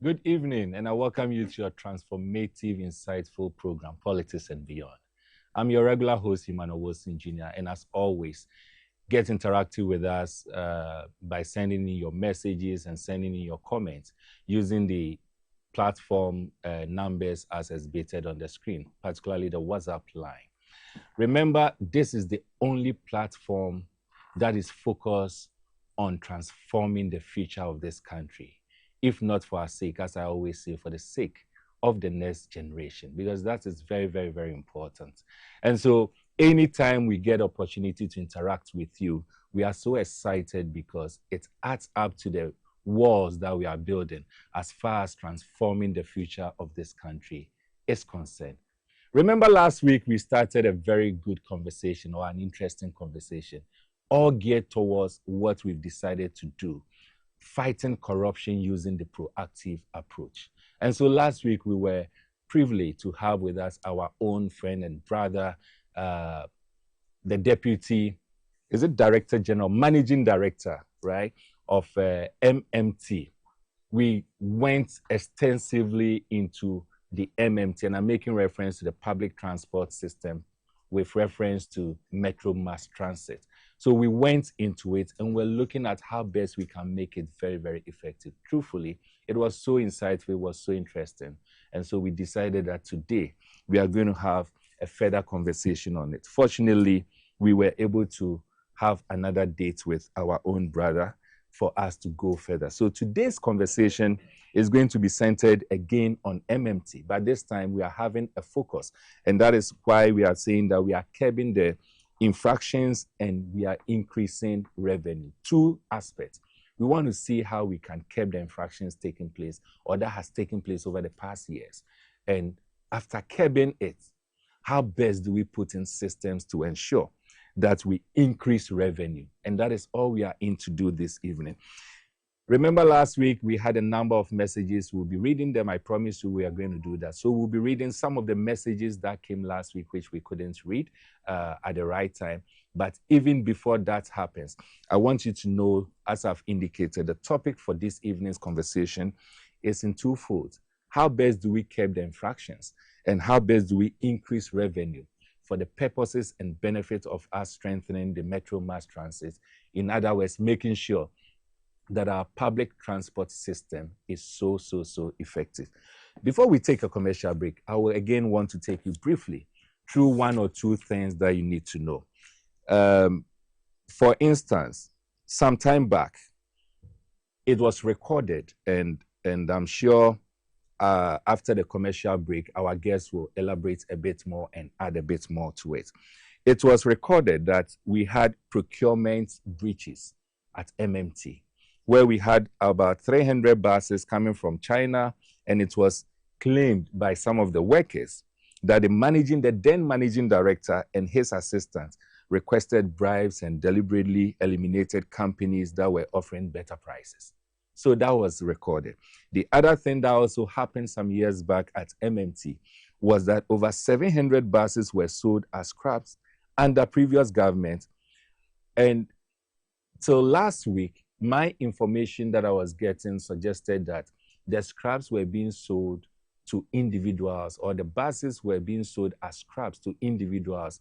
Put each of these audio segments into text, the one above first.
Good evening, and I welcome you to your transformative, insightful program, Politics and Beyond. I'm your regular host, Emmanuel Jr., and as always, get interactive with us by sending in your messages and sending in your comments using the platform numbers as exhibited on the screen, particularly the WhatsApp line. Remember, this is the only platform that is focused on transforming the future of this country, if not for our sake, as I always say, for the sake of the next generation, because that is very, very, very important. And so anytime we get opportunity to interact with you, we are so excited because it adds up to the walls that we are building as far as transforming the future of this country is concerned. Remember last week we started a very good conversation or an interesting conversation, all geared towards what we've decided to do, fighting corruption using the proactive approach. And so last week we were privileged to have with us our own friend and brother, the deputy, is it Director General, Managing Director, right, of MMT. We went extensively into the MMT, and I'm making reference to the public transport system with reference to Metro Mass Transit. So we went into it and we're looking at how best we can make it very, very effective. Truthfully, it was so insightful, it was so interesting. And so we decided that today we are going to have a further conversation on it. Fortunately, we were able to have another date with our own brother for us to go further. So today's conversation is going to be centered again on MMT, but this time we are having a focus. And that is why we are saying that we are curbing the infractions and we are increasing revenue. Two aspects. We want to see how we can curb the infractions taking place or that has taken place over the past years. And after curbing it, how best do we put in systems to ensure that we increase revenue? And that is all we are in to do this evening. Remember last week we had a number of messages. We'll be reading them. I promise you we are going to do that. So we'll be reading some of the messages that came last week, which we couldn't read at the right time. But even before that happens, I want you to know, as I've indicated, the topic for this evening's conversation is in twofold. How best do we curb the infractions? And how best do we increase revenue for the purposes and benefits of us strengthening the Metro Mass Transit? In other words, making sure that our public transport system is so effective. Before we take a commercial break, I will again want to take you briefly through one or two things that you need to know. For instance, some time back, it was recorded, and I'm sure after the commercial break, our guests will elaborate a bit more and add a bit more to it. It was recorded that we had procurement breaches at MMT, where we had about 300 buses coming from China, and it was claimed by some of the workers that the then managing director and his assistants requested bribes and deliberately eliminated companies that were offering better prices. So that was recorded. The other thing that also happened some years back at MMT was that over 700 buses were sold as scraps under previous government. And so last week, my information that I was getting suggested that the scraps were being sold to individuals, or the buses were being sold as scraps to individuals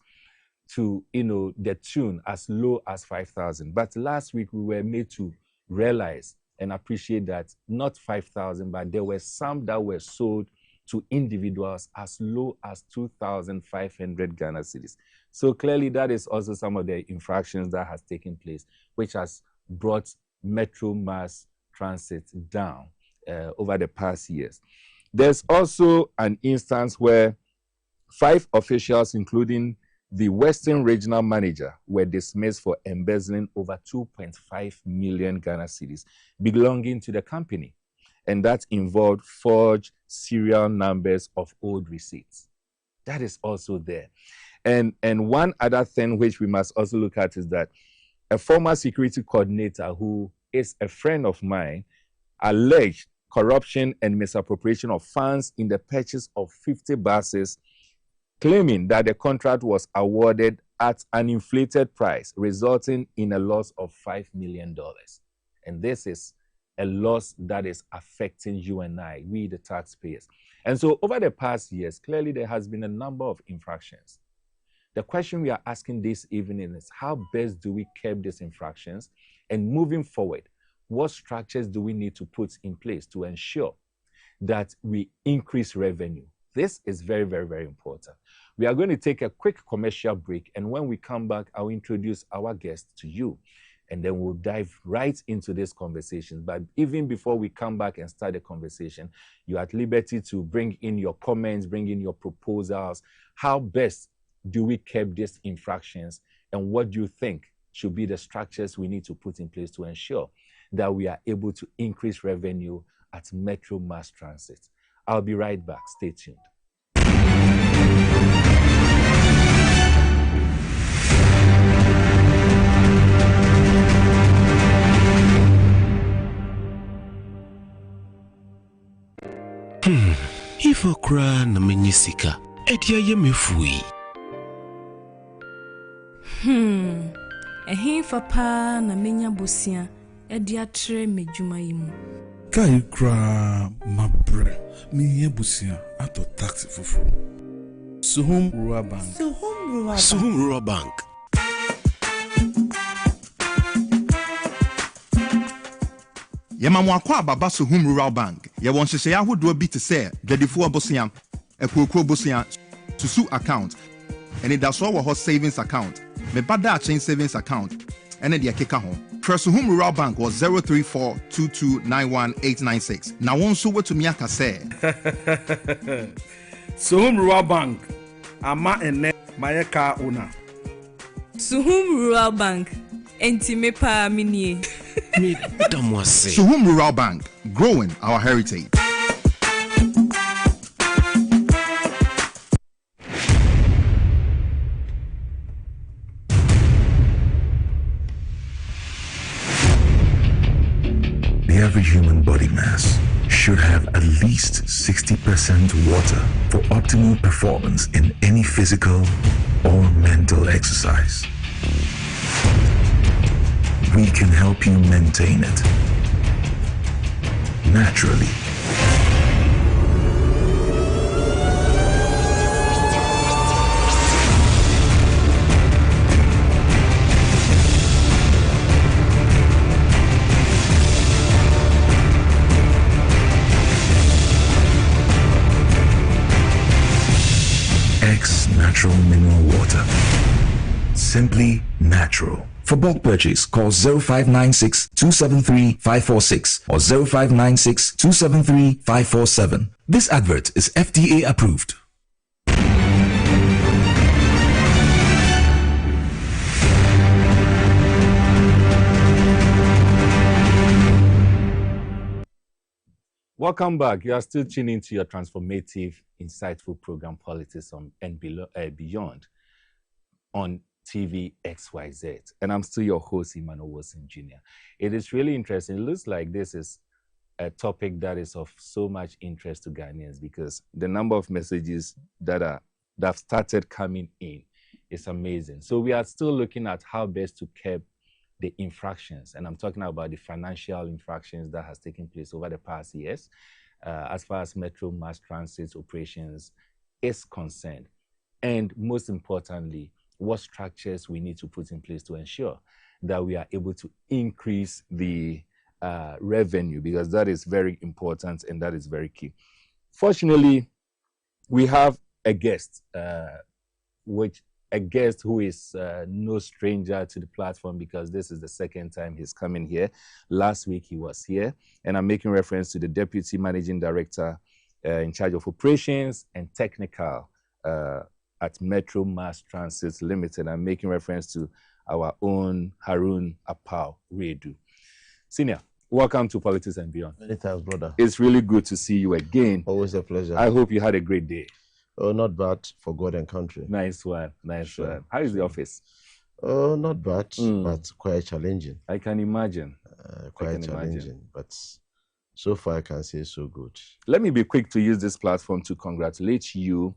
to, the tune as low as 5,000. But last week we were made to realize and appreciate that not 5,000, but there were some that were sold to individuals as low as 2,500 Ghana cedis. So clearly that is also some of the infractions that has taken place, which has brought Metro Mass Transit down over the past years. There's also an instance where 5 officials, including the Western Regional Manager, were dismissed for embezzling over 2.5 million Ghana cedis belonging to the company. And that involved forged serial numbers of old receipts. That is also there. And one other thing which we must also look at is that a former security coordinator who is a friend of mine alleged corruption and misappropriation of funds in the purchase of 50 buses, claiming that the contract was awarded at an inflated price, resulting in a loss of $5 million. And this is a loss that is affecting you and I, we the taxpayers. And so over the past years, clearly there has been a number of infractions. The question we are asking this evening is how best do we curb these infractions? And moving forward, what structures do we need to put in place to ensure that we increase revenue? This is very, very, very important. We are going to take a quick commercial break, and when we come back, I'll introduce our guest to you, and then we'll dive right into this conversation. But even before we come back and start the conversation, you're at liberty to bring in your comments, bring in your proposals. How best do we curb these infractions, and what do you think should be the structures we need to put in place to ensure that we are able to increase revenue at Metro Mass Transit? I'll be right back. Stay tuned. Ifo kra na menyisika edia ye mefui. Ehin fa na menya bosia edia tre medwuma yimu. Kai kra mabre me busia ato taxi fufu. Suhum Rural Bank. Suhum Rural Bank. Yemamwa kwa baba Suhum Rural Bank. Ye won hyehyɛ ahodo bi te sɛ dwadifo abosia, ekoko bosia, susu account, and it does wo ho savings account. Me bada chain savings account, and the akeka ho. Suhum Rural Bank was 034229186. Na won so what to me aka say. Suhum Rural Bank. Ama ene mayeka una. Suhum Rural Bank. Enti me pa minie. Suhum Rural Bank, growing our heritage. The average human body mass should have at least 60% water for optimal performance in any physical or mental exercise. We can help you maintain it naturally. X Natural Mineral Water. Simply natural. For bulk purchase, call 0596 273 546 or 0596 273 547. This advert is FDA approved. Welcome back. You are still tuning into your transformative, insightful program, Politics and Beyond, on TV XYZ. And I'm still your host, Emmanuel Jr. It is really interesting. It looks like this is a topic that is of so much interest to Ghanaians because the number of messages that have started coming in is amazing. So we are still looking at how best to curb the infractions. And I'm talking about the financial infractions that has taken place over the past years as far as Metro Mass Transit operations is concerned. And most importantly, what structures we need to put in place to ensure that we are able to increase the revenue, because that is very important and that is very key. Fortunately, we have a guest, who is no stranger to the platform, because this is the second time he's coming here. Last week he was here, and I'm making reference to the Deputy Managing Director in charge of operations and technical at Metro Mass Transit Limited. I'm making reference to our own Harun Apau Redu. Senior, welcome to Politics and Beyond. Many thanks, brother. It's really good to see you again. Always a pleasure. I hope you had a great day. Oh, not bad for God and country. Nice one, nice one. How is the office? Oh, not bad, but quite challenging. I can imagine. Quite challenging, but so far I can say so good. Let me be quick to use this platform to congratulate you.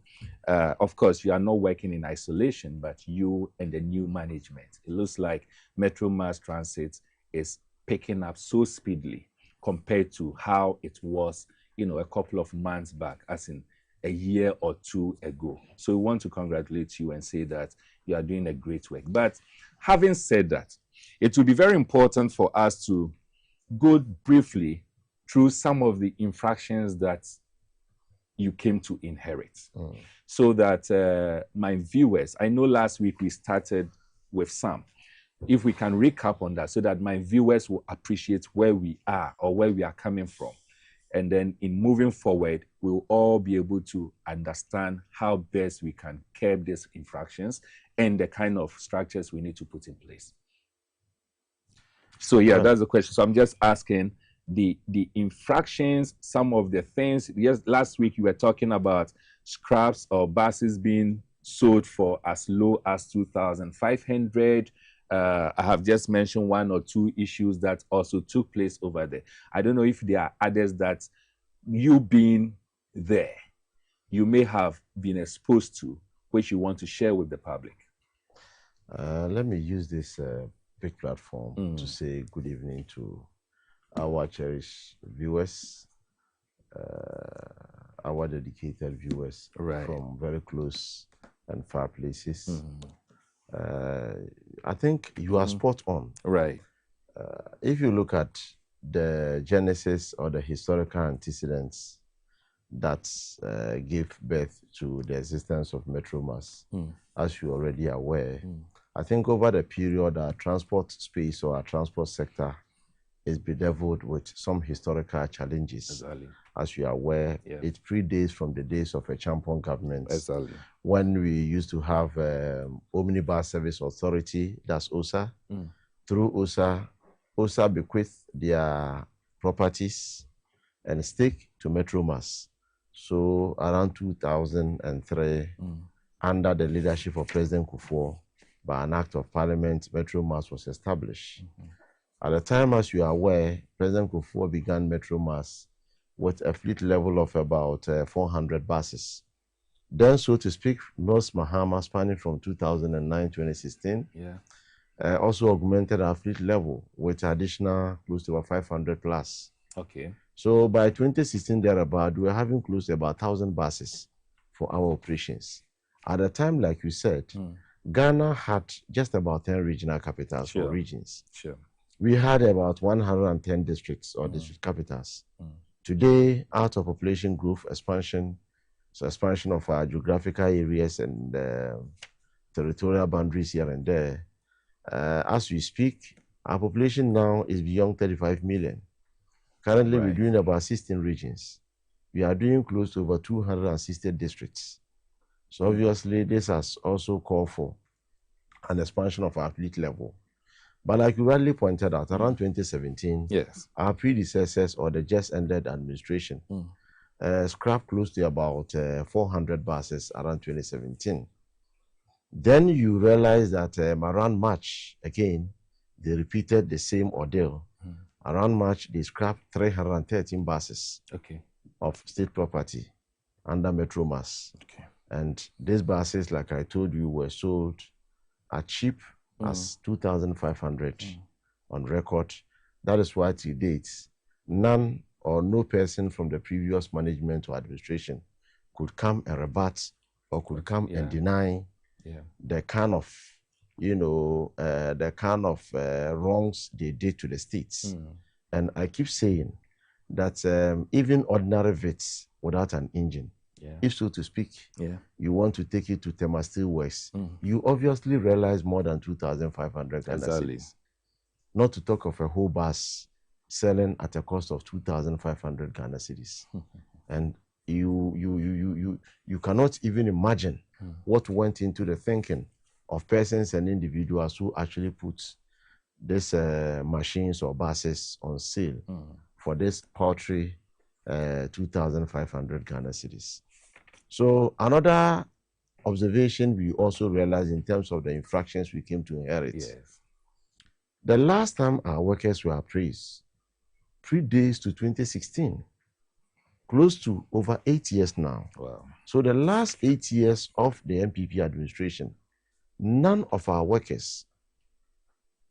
Of course, you are not working in isolation, but you and the new management. It looks like Metro Mass Transit is picking up so speedily. compared to how it was, a couple of months back, as in a year or two ago. So we want to congratulate you and say that you are doing a great work. But having said that, it will be very important for us to go briefly through some of the infractions that you came to inherit. So that my viewers, I know last week we started with some. If we can recap on that so that my viewers will appreciate where we are or where we are coming from. And then in moving forward, we'll all be able to understand how best we can curb these infractions and the kind of structures we need to put in place. So yeah, that's the question. So I'm just asking the infractions, some of the things. Yes, last week you were talking about scraps or buses being sold for as low as 2,500. I have just mentioned one or two issues that also took place over there. I don't know if there are others that you being there, you may have been exposed to, which you want to share with the public. Let me use this big platform to say good evening to our cherished viewers, our dedicated viewers from very close and far places. I think you are spot on. Right. If you look at the genesis or the historical antecedents that gave birth to the existence of Metromas, as you're already aware, I think over the period our transport space or our transport sector is bedeviled with some historical challenges. Exactly. As you are aware, it predates from the days of a Champon government. Exactly. When we used to have Omnibus Service Authority, that's OSA. Through OSA bequeathed their properties and stake to Metromas. So around 2003, under the leadership of President Kufuor, by an act of parliament, Metromas was established. At the time, as you are aware, President Kufuor began Metromas with a fleet level of about 400 buses. Then, so to speak, North Mahama, spanning from 2009-2016, also augmented our fleet level with additional close to about 500 plus. Okay. So by 2016 thereabout, we were having close to about 1,000 buses for our operations. At the time, like you said, Ghana had just about 10 regional capitals or regions. We had about 110 districts or district capitals. Today, out of population growth, expansion of our geographical areas and territorial boundaries here and there, as we speak, our population now is beyond 35 million. Currently, we're doing about 16 regions. We are doing close to over 260 districts. So obviously, this has also called for an expansion of our fleet level. But like you rightly pointed out, around 2017, our predecessors or the just ended administration scrapped close to about 400 buses around 2017. Then you realize that around March, again, they repeated the same ordeal. Around March, they scrapped 313 buses of state property under Metromas. And these buses, like I told you, were sold at cheap as 2,500 on record. That is why to date, none or no person from the previous management or administration could come and rebut or could come and deny the kind of, wrongs they did to the states. And I keep saying that even ordinary vets without an engine, if so to speak, you want to take it to Tema Steel Works, you obviously realize more than 2,500 Ghana cedis. Not to talk of a whole bus selling at a cost of 2,500 Ghana cedis. And you cannot even imagine what went into the thinking of persons and individuals who actually put these machines or buses on sale for this paltry 2,500 Ghana cedis. So another observation we also realized in terms of the infractions we came to inherit. The last time our workers were appraised predates to 2016, close to over 8 years now. So the last 8 years of the MPP administration, none of our workers,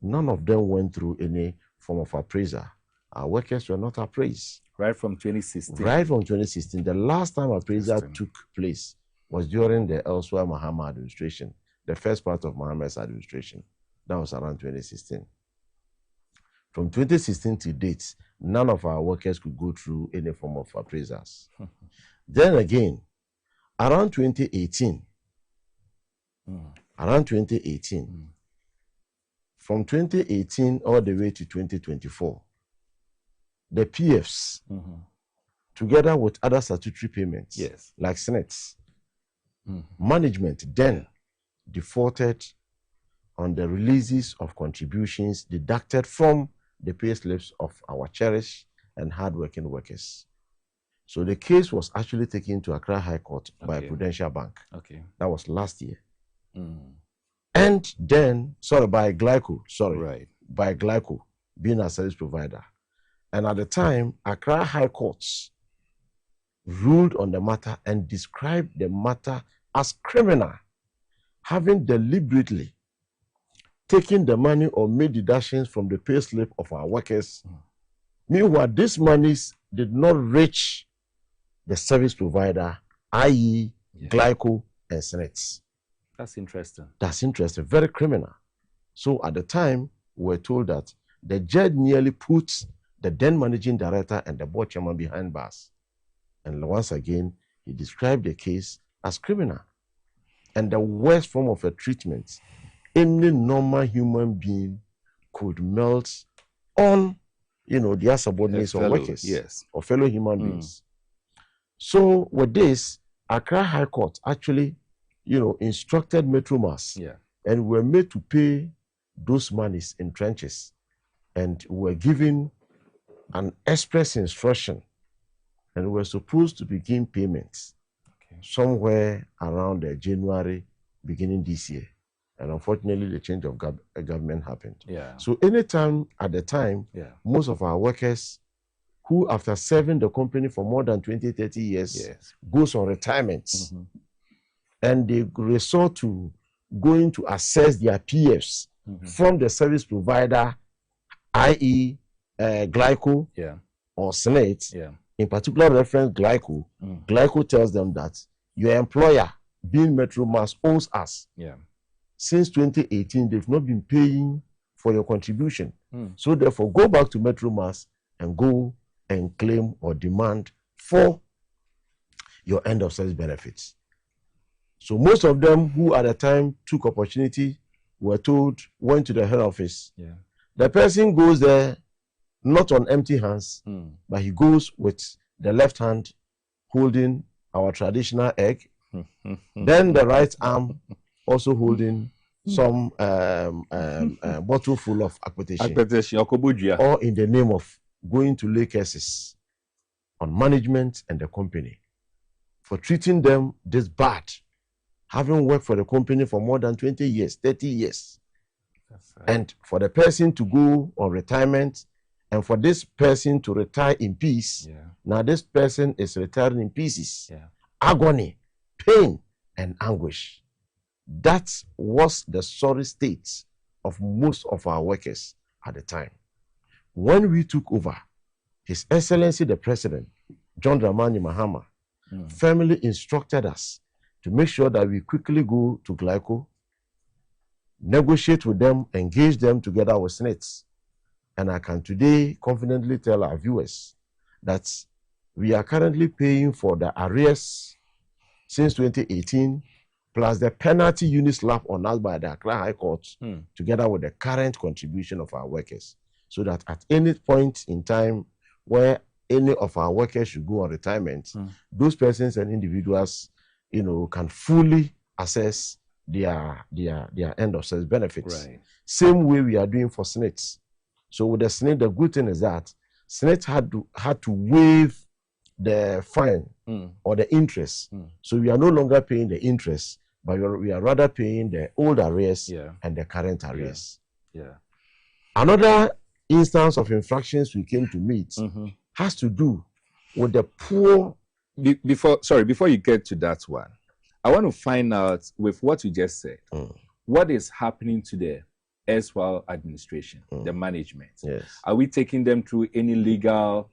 none of them went through any form of appraisal our workers were not appraised. Right from 2016. Right from 2016. The last time appraisal took place was during the elsewhere Mahama administration, the first part of Mohammed's administration. That was around 2016. From 2016 to date, none of our workers could go through any form of appraisals. Then again, around 2018, from 2018 all the way to 2024, the PFs, together with other statutory payments, like SNETs, management then defaulted on the releases of contributions deducted from the pay slips of our cherished and hardworking workers. So the case was actually taken to Accra High Court by Prudential Bank. That was last year. And then, by Glyco, by Glyco, being a service provider. And at the time, Accra High Courts ruled on the matter and described the matter as criminal, having deliberately taken the money or made deductions from the pay slip of our workers. Meanwhile, these monies did not reach the service provider, i.e., Glyco and SNETs. That's interesting. That's interesting. Very criminal. So at the time, we were told that the judge nearly put the then managing director and the board chairman behind bars. And once again, he described the case as criminal. And the worst form of a treatment any normal human being could melt on, their subordinates or workers, or fellow human beings. So with this, Accra High Court actually, instructed Metromas, and were made to pay those monies in trenches, and were given an express instruction, and were supposed to begin payments somewhere around January, beginning this year. And unfortunately, the change of government happened. So anytime at the time, most of our workers who, after serving the company for more than 20, 30 years, goes on retirement, and they resort to going to assess their PFs from the service provider, i.e., Glyco or SNET, in particular reference Glyco. Glyco tells them that your employer, being Metromas, owes us. Since 2018, they've not been paying for your contribution. So therefore, go back to Metromas and go and claim or demand for your end of service benefits. So most of them who at the time took opportunity were told, went to the head office. The person goes there not on empty hands, but he goes with the left hand holding our traditional egg, then the right arm also holding some bottle full of akpeteshi, or in the name of going to lay cases on management and the company for treating them this bad, having worked for the company for more than 20 years, 30 years. And for the person to go on retirement, and for this person to retire in peace, now this person is retiring in pieces. Agony, pain, and anguish. That was the sorry state of most of our workers at the time. When we took over, His Excellency the President, John Dramani Mahama, firmly instructed us to make sure that we quickly go to Glyco, negotiate with them, engage them together with SNETs. And I can today confidently tell our viewers that we are currently paying for the arrears since 2018, plus the penalty unit slap on us by the Accra High Court, together with the current contribution of our workers. So that at any point in time where any of our workers should go on retirement, those persons and individuals, can fully assess their end of service benefits. Same way we are doing for SNETs. So with the SNET, the good thing is that SNET had to waive the fine or the interest. So we are no longer paying the interest, but we are rather paying the old arrears and the current arrears. Another instance of infractions we came to meet has to do with the poor. Before you get to that one, I want to find out with what you just said, what is happening to the erstwhile administration, the management. Yes. Are we taking them through any legal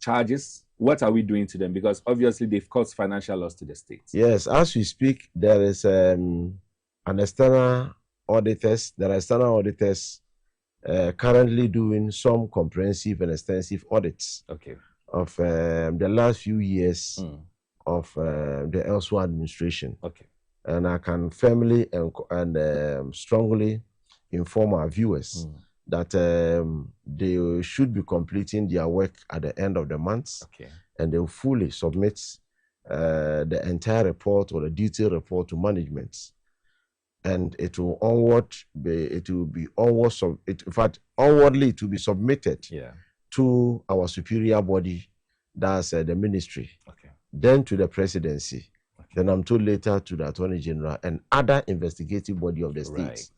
charges? What are we doing to them? Because obviously they've caused financial loss to the state. Yes, as we speak, there is an external auditors. There are external auditors currently doing some comprehensive and extensive audits of the last few years of the ELSO administration. And I can firmly and strongly inform our viewers that they should be completing their work at the end of the month, and they will fully submit the entire report or the detailed report to management. And it will onwardly to be submitted to our superior body, that's the ministry, then to the presidency, then I'm told later to the Attorney General and other investigative body of the state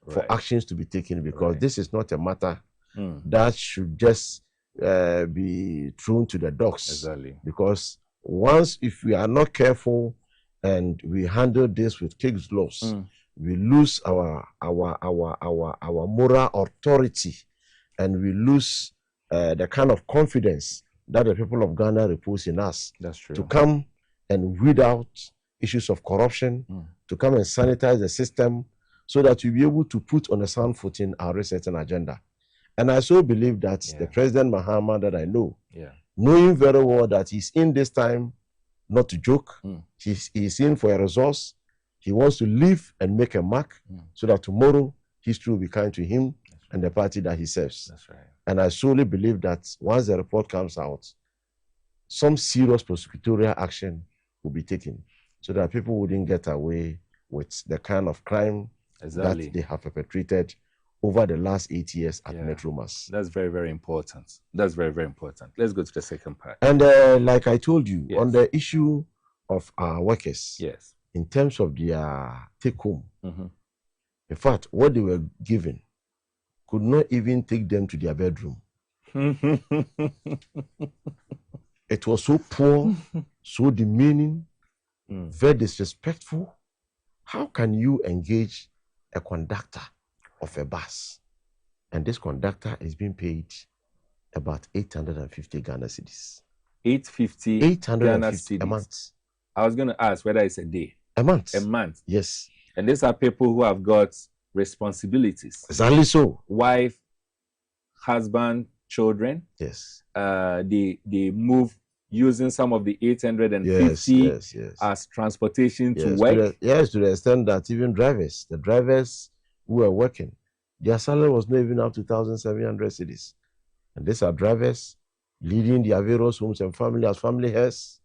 for actions to be taken, because this is not a matter that should just be thrown to the dogs. Because once, if we are not careful and we handle this with kid's gloves, we lose our moral authority, and we lose the kind of confidence that the people of Ghana repose in us. That's true. To come and weed out issues of corruption, to come and sanitize the system, so that we'll be able to put on a sound footing our resetting agenda. And I so believe that the President Mahama that I know, knowing very well that he's in this time not to joke, he's in for a resource. He wants to live and make a mark, so that tomorrow history will be kind to him and the party that he serves. That's right. And I solely believe that once the report comes out, some serious prosecutorial action will be taken, so that people wouldn't get away with the kind of crime that they have perpetrated over the last 8 years at Metro Mass. That's very, very important. That's very, very important. Let's go to the second part. And like I told you, on the issue of our workers, in terms of their take-home, in fact, what they were given could not even take them to their bedroom. It was so poor, so demeaning, very disrespectful. How can you engage a conductor of a bus, and this conductor is being paid about 850 Ghana cedis? 850 a month. I was going to ask whether it's a day. A month. A month. Yes. And these are people who have got responsibilities. Exactly so. Wife, husband, children. Yes. They move using some of the 850 as transportation to work. To the extent that even the drivers who were working, their salary was not even up to 1,700 cedis. And these are drivers leading their various homes and family as family heads.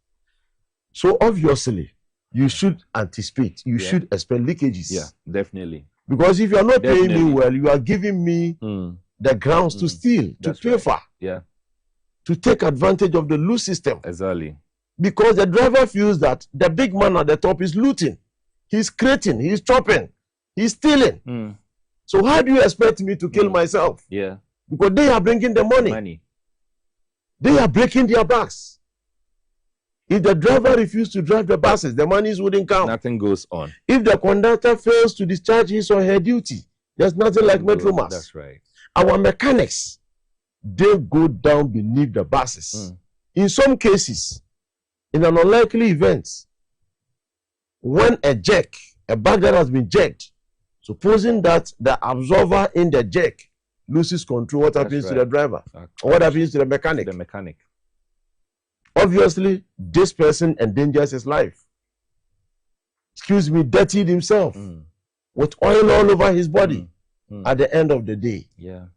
So obviously, you should anticipate, you should expect leakages. Yeah, definitely. Because if you are not paying me well, you are giving me the grounds to steal, to pay for, to take advantage of the loot system. Exactly. Because the driver feels that the big man at the top is looting, he's creating, he's chopping, he's stealing. So how do you expect me to kill myself? Yeah. Because they are bringing the money. They are breaking their backs. If the driver refuses to drive the buses, the monies wouldn't count. Nothing goes on. If the conductor fails to discharge his or her duty, there's nothing like Metro Mass. That's right. Our mechanics, they go down beneath the buses. In some cases, in an unlikely event, when a bag that has been jerked, supposing that the absorber in the jerk loses control, what happens to the driver? Or what happens to the mechanic? The mechanic. Obviously, this person endangers his life. Excuse me, dirtied himself with oil all over his body. At the end of the day,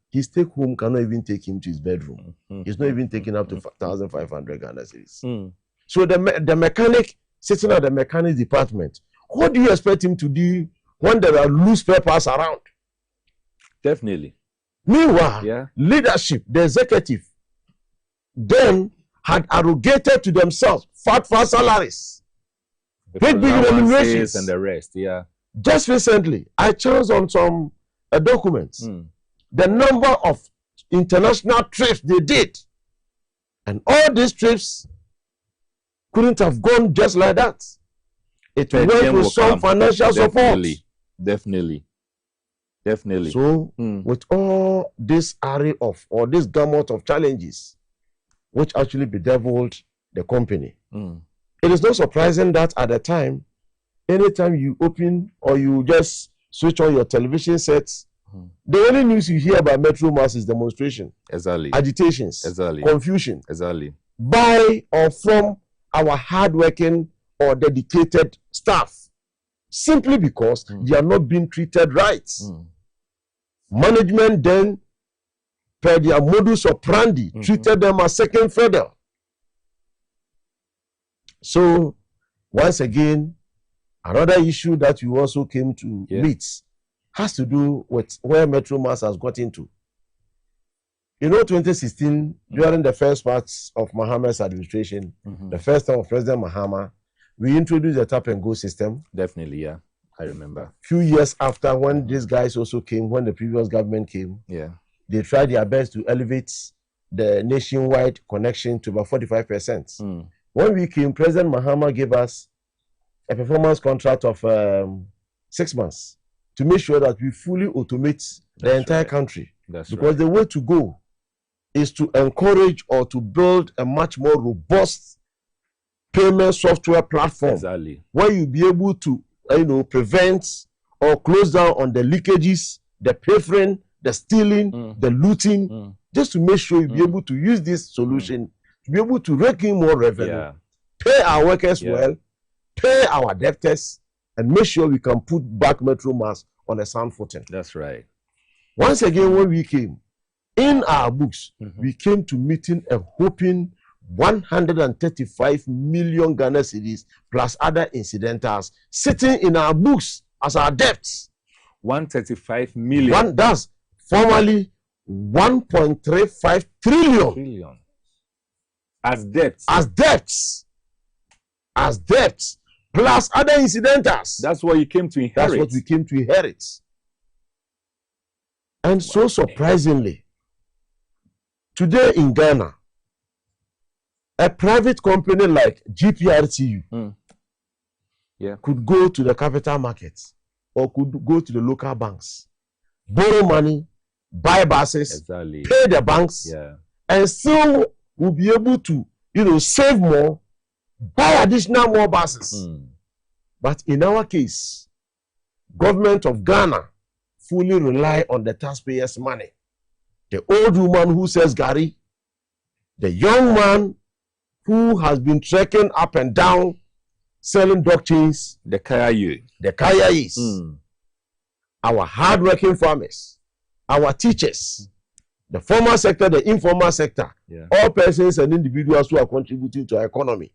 his take home cannot even take him to his bedroom. He's not even taking up to 1,500 Ghana cedis. So the mechanic sitting at the mechanics department, what do you expect him to do when there are loose spare parts around? Definitely. Meanwhile, leadership, the executive, then had arrogated to themselves fat salaries, big remunerations, and the rest. Just recently, I chanced on some documents, the number of international trips they did, and all these trips couldn't have gone just like that. It went with some financial support. Definitely. Definitely. So, with all this array of, or this gamut of challenges, which actually bedeviled the company, it is not surprising that at the time, anytime you open or you just switch on your television sets, the only news you hear about Metro Mass is demonstration, agitations, confusion, by or from our hardworking or dedicated staff, simply because they are not being treated right. Management then, per their modus operandi, treated them as second feather. So, once again, another issue that you also came to meet has to do with where Metro Mass has got into. You know, 2016, during the first parts of Mahama's administration, the first time of President Mahama, we introduced the tap and go system. Definitely, yeah. I remember. Few years after, when these guys also came, when the previous government came, they tried their best to elevate the nationwide connection to about 45%. When we came, President Mahama gave us a performance contract of 6 months to make sure that we fully automate the entire country. Because the way to go is to encourage or to build a much more robust payment software platform where you'll be able to prevent or close down on the leakages, the pilfering, the stealing, the looting, just to make sure you'll be able to use this solution to be able to rake in more revenue, pay our workers well, pay our debtors, and make sure we can put back Metro Mass on a sound footing. That's right. Once again, when we came, in our books, we came to meeting a whopping 135 million Ghana cedis plus other incidentals sitting in our books as our debts. 135 million. That's formerly 1.35 trillion. As debts. As debts. As debts. Plus other incidentals. That's what you came to inherit. That's what we came to inherit. And so surprisingly, today in Ghana, a private company like GPRTU could go to the capital markets or could go to the local banks, borrow money, buy buses, pay the banks, and still will be able to, save more, buy additional more buses. But in our case, government of Ghana fully rely on the taxpayers' money. The old woman who sells Gary, the young man who has been trekking up and down selling dog chains, the Kayayis, our hard-working farmers, our teachers, the formal sector, the informal sector, all persons and individuals who are contributing to our economy.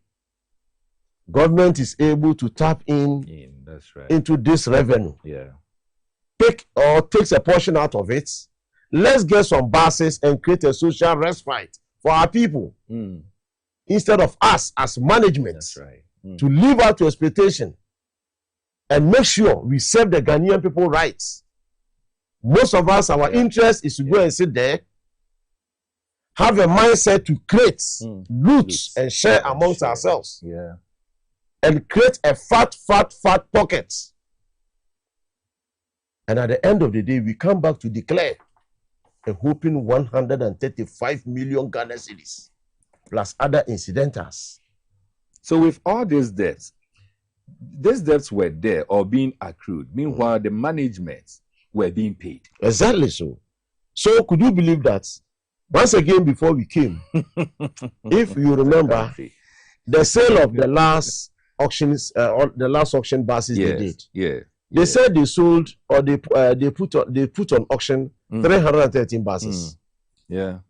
Government is able to tap into this revenue. Takes a portion out of it. Let's get some buses and create a social respite for our people. Instead of us as management to live out to expectation and make sure we serve the Ghanaian people rights. Most of us, our interest is to go and sit there, have a mindset to create, loot, and share amongst ourselves. And create a fat pocket. And at the end of the day, we come back to declare a whopping 135 million Ghana cedis plus other incidentals. So with all these debts were there or being accrued. Meanwhile, the management were being paid. Exactly so. So could you believe that? Once again, before we came, if you remember, the sale of the last auctions, the last auction buses they did. They said they sold or they put on auction 313 buses.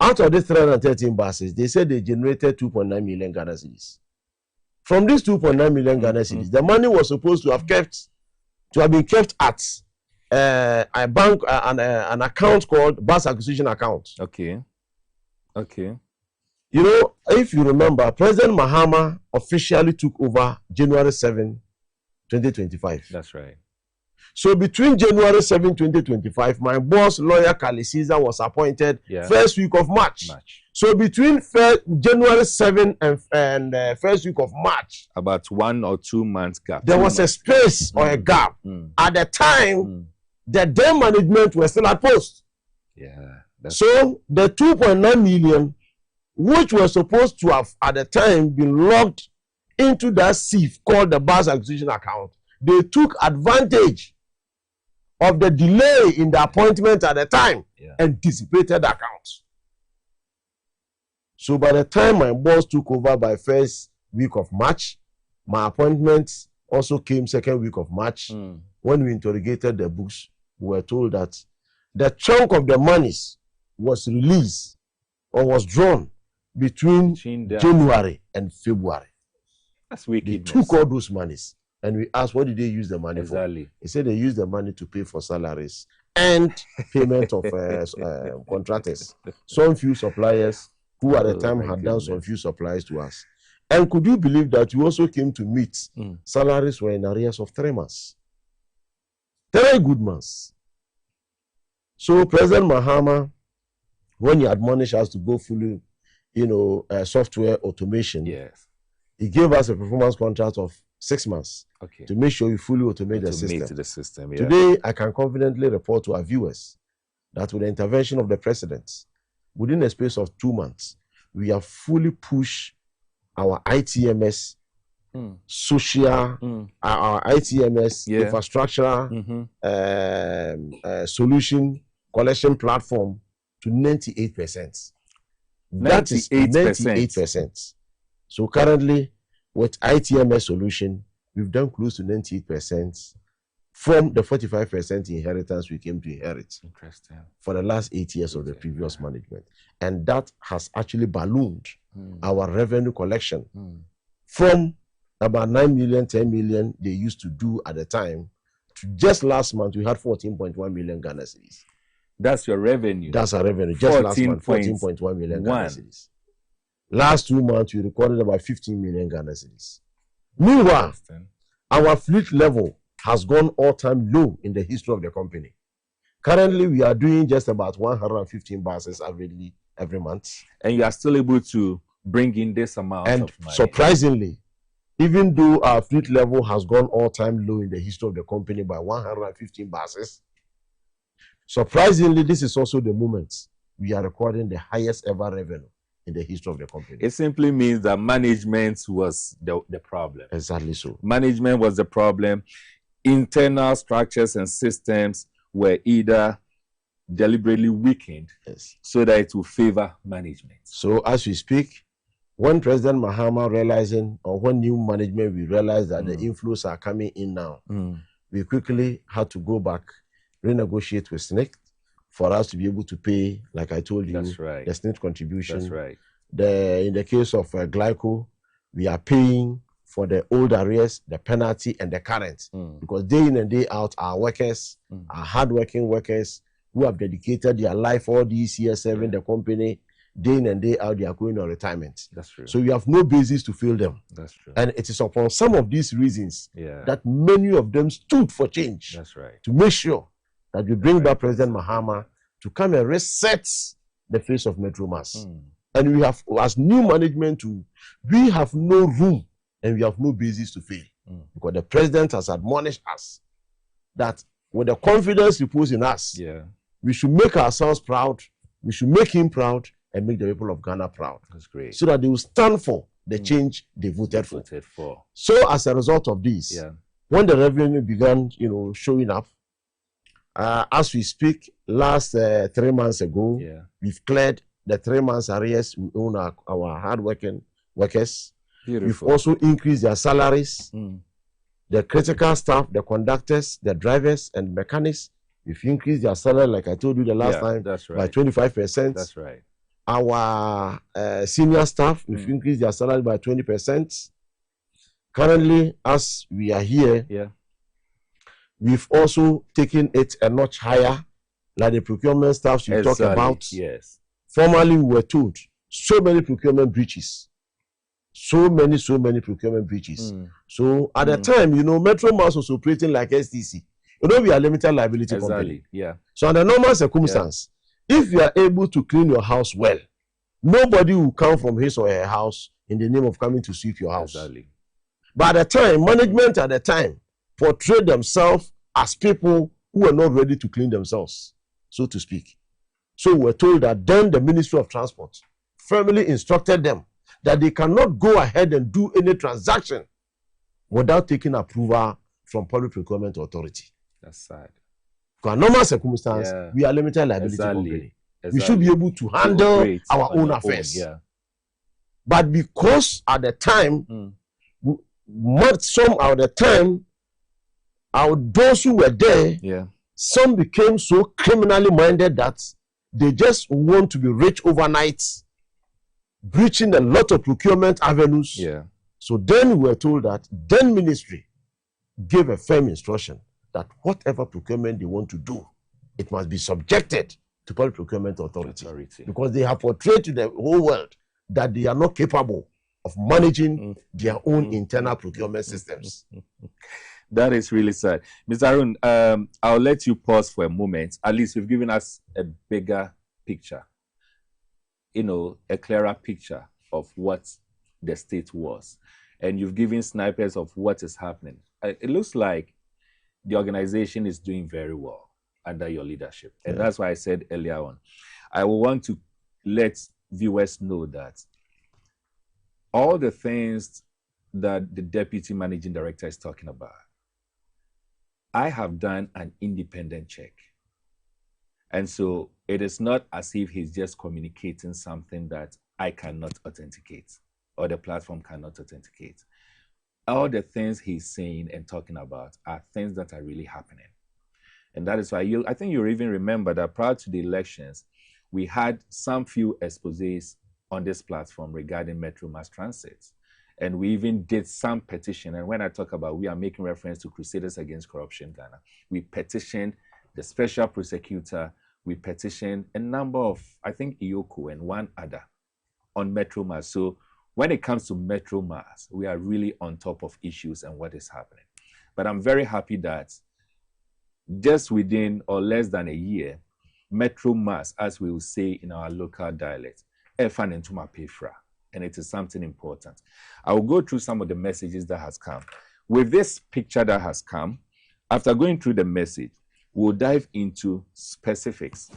Out of these 313 buses, they said they generated 2.9 million Ghana cedis. From these 2.9 million Ghana cedis, the money was supposed to have been kept at a bank, an account called bus acquisition account. If you remember, President Mahama officially took over January 7, 2025. That's right. So between January 7, 2025, my boss, lawyer Kali Caesar, was appointed first week of March. So between January 7 and first week of March, about 1 or 2 months gap. There was a space or a gap. At the time, the then management were still at post. Yeah. So the 2.9 million, which was supposed to have at the time been logged into that sieve called the bus acquisition account, they took advantage of the delay in the appointment at the time and dissipated the accounts. So by the time my boss took over by first week of March, my appointment also came second week of March. When we interrogated the books, we were told that the chunk of the monies was released or was drawn between January and February. That's wicked. They took all those monies and we asked, what did they use the money for? He said they used the money to pay for salaries and payment of contractors. Some few suppliers who at the time had done some few supplies to us. And could you believe that we also came to meet salaries were in arrears of 3 months? 3 good months. So President Mahama, when he admonished us to go fully, software automation, he gave us a performance contract of 6 months to make sure we fully automate the system. Today, I can confidently report to our viewers that with the intervention of the president, within a space of 2 months, we have fully pushed our ITMS, social, our ITMS, infrastructure, solution collection platform to 98%. That is 98%. So currently, with ITMS solution, we've done close to 98% from the 45% inheritance we came to inherit. Interesting. For the last 8 years of the previous management. And that has actually ballooned our revenue collection from about 9 million, 10 million they used to do at the time to just last month, we had 14.1 million Ghana cedis. That's your revenue. That's our revenue. Just last month, 14.1 million Ghana cedis. Last 2 months, we recorded about 15 million Ghana cedis. Meanwhile, our fleet level has gone all-time low in the history of the company. Currently, we are doing just about 115 buses averagely every month. And you are still able to bring in this amount of money. Surprisingly, even though our fleet level has gone all-time low in the history of the company by 115 buses, surprisingly, this is also the moment we are recording the highest ever revenue in the history of the company. It simply means that management was the problem. Exactly so. Management was the problem. Internal structures and systems were either deliberately weakened so that it will favor management. So as we speak, when President Mahama realizing, or when new management, we realized that the inflows are coming in now, we quickly had to go back, renegotiate with SNCC for us to be able to pay, like I told you, the SNCC contribution. That's right. In the case of Glyco, we are paying for the old arrears, the penalty, and the current. Because day in and day out, our workers, our hardworking workers who have dedicated their life all these years serving the company, day in and day out, they are going on retirement. That's true. So we have no basis to fail them. That's true. And it is upon some of these reasons that many of them stood for change. That's right. To make sure that we bring back President Mahama to come and reset the face of Metro Mass. And we have, as new management, we have no room and we have no basis to fail. Because the president has admonished us that with the confidence he puts in us, we should make ourselves proud, we should make him proud, and make the people of Ghana proud. That's great. So that they will stand for the change they voted for. So as a result of this, when the revenue began, showing up, as we speak, last 3 months ago, we've cleared the 3 months arrears. We own our hard-working workers. Beautiful. We've also increased their salaries. The critical staff, the conductors, the drivers, and mechanics, we've increased their salary, like I told you the last time, by 25%. That's right. Our senior staff, we've increased their salary by 20%. Currently, as we are here, we've also taken it a notch higher, like the procurement staffs you talk about. Formerly, we were told so many procurement breaches. So many procurement breaches. So at the time, Metro Mass was operating like STC. We are limited liability company. So under normal circumstance, if you are able to clean your house well, nobody will come from his or her house in the name of coming to sweep your house. But at the time, management at the time portrayed themselves as people who were not ready to clean themselves, so to speak. So we were told that then the Ministry of Transport firmly instructed them that they cannot go ahead and do any transaction without taking approval from Public Procurement Authority. That's sad. For a normal circumstance, we are limited liability company. We should be able to handle our own affairs. But because at the time, some at the time, those who were there, some became so criminally minded that they just want to be rich overnight, breaching a lot of procurement avenues. So then we were told that then ministry gave a firm instruction that whatever procurement they want to do, it must be subjected to Public Procurement Authority. Because they have portrayed to the whole world that they are not capable of managing their own internal procurement systems. That is really sad. Mr. Arun, I'll let you pause for a moment. At least you've given us a bigger picture, a clearer picture of what the state was. And you've given snipers of what is happening. It looks like the organization is doing very well under your leadership. And that's why I said earlier on, I will want to let viewers know that all the things that the deputy managing director is talking about, I have done an independent check. And so it is not as if he's just communicating something that I cannot authenticate or the platform cannot authenticate. All the things he's saying and talking about are things that are really happening. And that is why I think you even remember that prior to the elections, we had some few exposés on this platform regarding Metro Mass Transit. And we even did some petition. And when I talk about we are making reference to Crusaders Against Corruption Ghana, we petitioned the special prosecutor, we petitioned a number of, I think, Iyoko and one other on Metro Mass. So when it comes to Metro Mass, we are really on top of issues and what is happening. But I'm very happy that just within or less than a year, Metro Mass, as we will say in our local dialect, Efan Entuma Pefra. And it is something important. I will go through some of the messages that has come. With this picture that has come, after going through the message, we'll dive into specifics.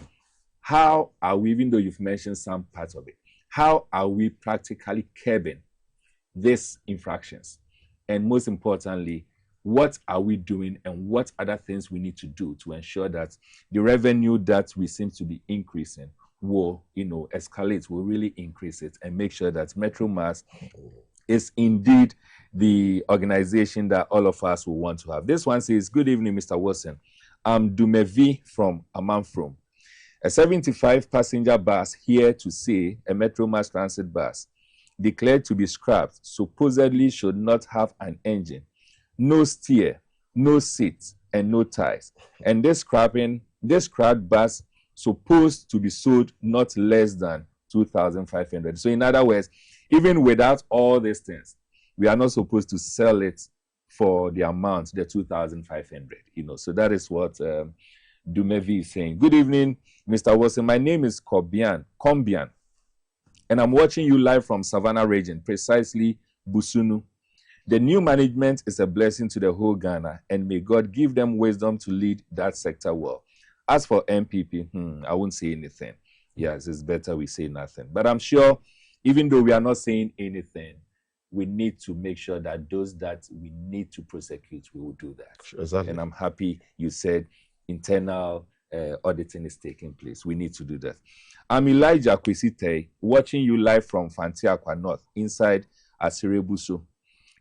How are we, even though you've mentioned some parts of it, how are we practically curbing these infractions? And most importantly, what are we doing and what other things we need to do to ensure that the revenue that we seem to be increasing will, escalate, will really increase it and make sure that Metro Mass is indeed the organization that all of us will want to have. This one says, good evening, Mr. Wilson. I'm Dumevi from Amanfrom. A 75-passenger bus here to say a Metro Mass Transit bus declared to be scrapped supposedly should not have an engine, no steer, no seats, and no tires. And this scrapped bus supposed to be sold not less than 2,500. So in other words, even without all these things, we are not supposed to sell it for the amount, the 2,500. So that is what Dumevi is saying. Good evening, Mr. Wilson. My name is Kombian, and I'm watching you live from Savannah region, precisely Busunu. The new management is a blessing to the whole Ghana, and may God give them wisdom to lead that sector well. As for MPP, I won't say anything. Yes, it's better we say nothing. But I'm sure, even though we are not saying anything, we need to make sure that those that we need to prosecute, we will do that. Exactly. And I'm happy you said internal auditing is taking place. We need to do that. I'm Elijah Kwisite, watching you live from Fantiakwa North, inside Asirebuso.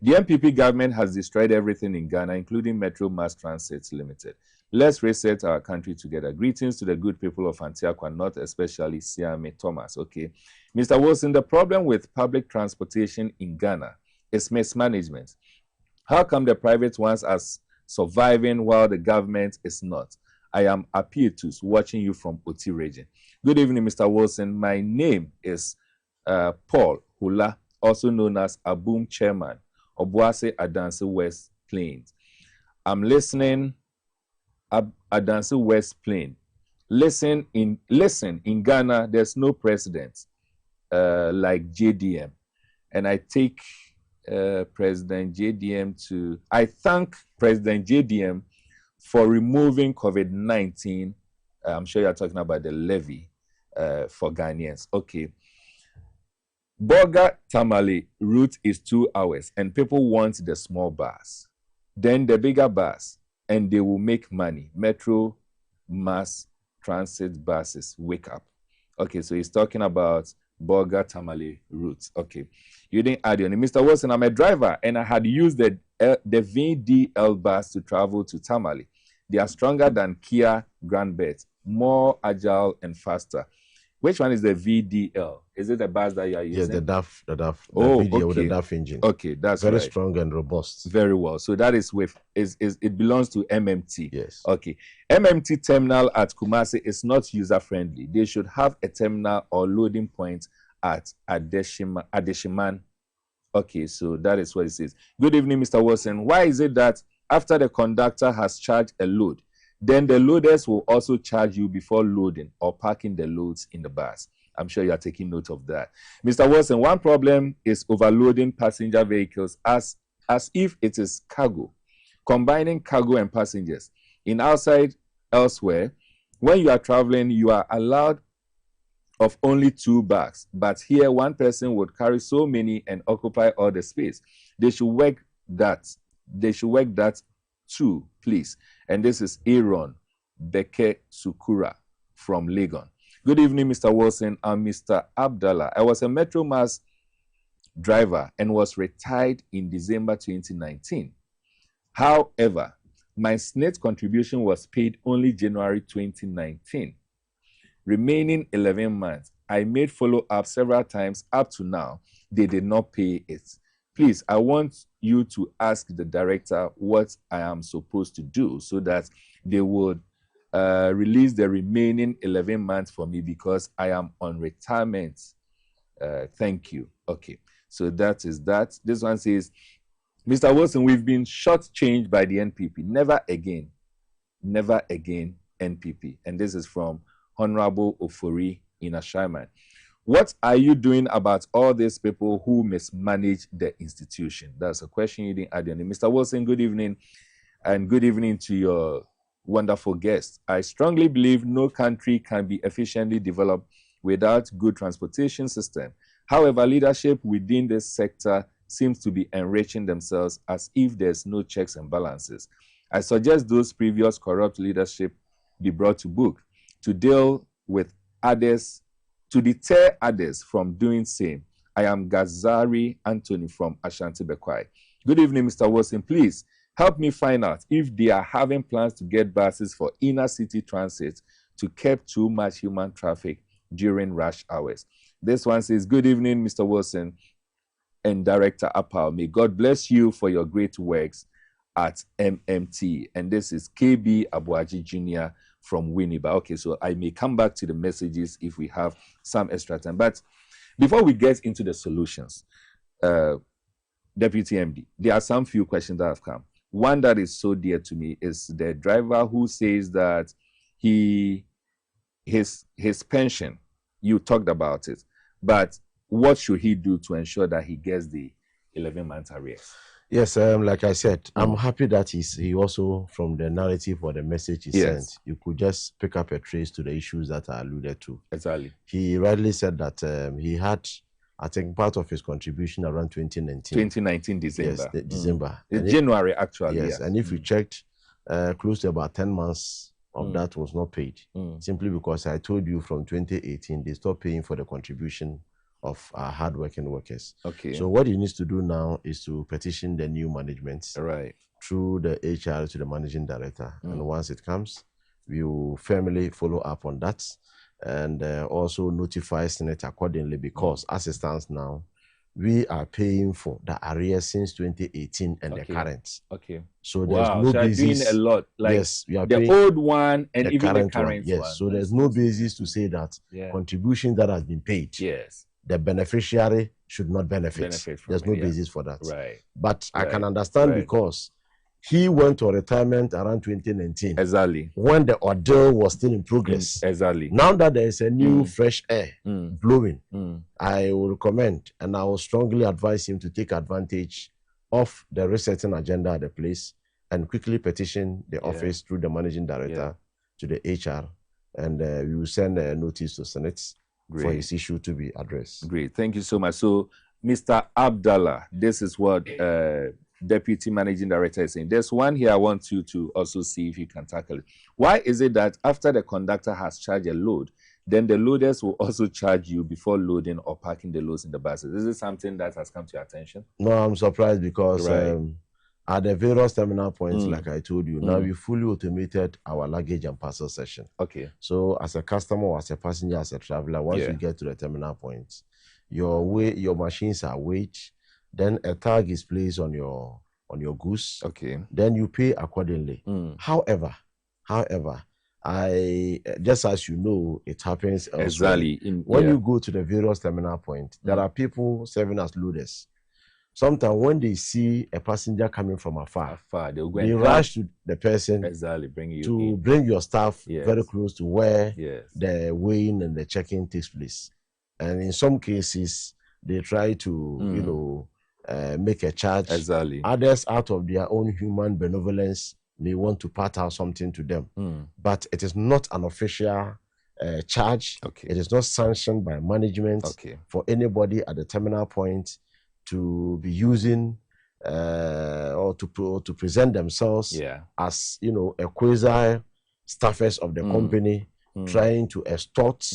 The MPP government has destroyed everything in Ghana, including Metro Mass Transit Limited. Let's reset our country together. Greetings to the good people of Antiaqua, not especially Siame Thomas. Okay. Mr. Wilson, the problem with public transportation in Ghana is mismanagement. How come the private ones are surviving while the government is not? I am Apietus, watching you from Oti region. Good evening, Mr. Wilson. My name is Paul Hula, also known as Aboom Chairman, Obuase Adansi West Plains. I'm listening. Adansi West Plain. Listen, in Ghana, there's no president like JDM. And I take President JDM I thank President JDM for removing COVID-19. I'm sure you're talking about the levy for Ghanaians. Okay. Boga Tamale route is 2 hours, and people want the small bus, then the bigger bus, and they will make money. Metro, mass transit buses, wake up. Okay, so he's talking about Boga Tamale route. Okay, you didn't add your name. Mr. Wilson, I'm a driver, and I had used the VDL bus to travel to Tamale. They are stronger than Kia Grandbet, more agile and faster. Which one is the VDL? Is it the bus that you are using? Yes, the DAF. Oh, VDL okay. with the DAF engine. Okay, that's very right. strong and robust. Very well. So that is with it belongs to MMT. Yes. Okay. MMT terminal at Kumasi is not user friendly. They should have a terminal or loading point at Adeshiman. Okay, so that is what it says. Good evening, Mr. Wilson. Why is it that after the conductor has charged a load, then the loaders will also charge you before loading or parking the loads in the bus? I'm sure you are taking note of that. Mr. Wilson, one problem is overloading passenger vehicles as if it is cargo, combining cargo and passengers. In outside elsewhere, when you are traveling, you are allowed of only 2 bags, but here one person would carry so many and occupy all the space. They should work that. They should work that too, please. And this is Aaron Beke Sukura from Legon. Good evening, Mr. Wilson. I'm Mr. Abdallah. I was a Metro Mass driver and was retired in December 2019. However, my SNET contribution was paid only January 2019. Remaining 11 months, I made follow-up several times. Up to now, they did not pay it. Please, I want you to ask the director what I am supposed to do so that they would release the remaining 11 months for me because I am on retirement. Thank you. Okay, so that is that. This one says, Mr. Wilson, we've been shortchanged by the NPP. Never again. Never again, NPP. And this is from Honorable Ofori in Ashaiman. What are you doing about all these people who mismanage the institution? That's a question you didn't add in. Mr. Wilson, good evening, and good evening to your wonderful guests. I strongly believe no country can be efficiently developed without good transportation system. However, leadership within this sector seems to be enriching themselves as if there's no checks and balances. I suggest those previous corrupt leadership be brought to book to deal with others, to deter others from doing same. I am Gazari Anthony from Ashanti Bekwai. Good evening, Mr. Wilson. Please help me find out if they are having plans to get buses for inner city transit to curb too much human traffic during rush hours. This one says, good evening, Mr. Wilson and Director Apal. May God bless you for your great works at MMT. And this is KB Abuaji Jr. from Winneba. Okay, so I may come back to the messages if we have some extra time. But before we get into the solutions, Deputy MD, there are some few questions that have come. One that is so dear to me is the driver who says that his pension, you talked about it, but what should he do to ensure that he gets the 11-month arrears? Yes, like I said, I'm happy that he also, from the narrative or the message he sent, you could just pick up a trace to the issues that are alluded to. Exactly. He rightly said that he had, I think, part of his contribution around 2019. 2019 December. Yes, December. January, actually. Yes, and if you checked, close to about 10 months of that was not paid. Simply because I told you from 2018, they stopped paying for the contribution of our hardworking workers. Okay. So what he needs to do now is to petition the new management through the HR to the managing director. And once it comes, we will firmly follow up on that and also notify Senate accordingly, because as it stands now, we are paying for the arrears since 2018 and the current. Okay. So there's no basis. Doing a lot. Like yes, we are the old one and even the current one. Yes. So there's no basis to say that contribution that has been paid. Yes. The beneficiary should not benefit. There's no basis for that. Right. But I can understand because he went to retirement around 2019. Exactly. When the ordeal was still in progress. Exactly. Now that there is a new fresh air blowing, I will recommend and I will strongly advise him to take advantage of the resetting agenda at the place and quickly petition the office through the managing director to the HR, and we will send a notice to Senate for his issue to be addressed. Great. Thank you so much. So, Mr. Abdallah, this is what Deputy Managing Director is saying. There's one here I want you to also see if you can tackle it. Why is it that after the conductor has charged a load, then the loaders will also charge you before loading or parking the loads in the buses? Is it something that has come to your attention? No, I'm surprised because at the various terminal points, like I told you, now we fully automated our luggage and parcel session. Okay. So as a customer, or as a passenger, as a traveler, once you get to the terminal points, your machines are weighed, then a tag is placed on your goods. Okay. Then you pay accordingly. However, I just as you know, it happens elsewhere. Exactly. When you go to the various terminal points, there are people serving as loaders. Sometimes when they see a passenger coming from afar, they rush to the person bring your stuff very close to where the weighing and the checking takes place. And in some cases, they try to, make a charge. Others, out of their own human benevolence, may want to part out something to them. But it is not an official charge. It is not sanctioned by management for anybody at the terminal point to be using or to present themselves as a quasi staffers of the company, trying to extort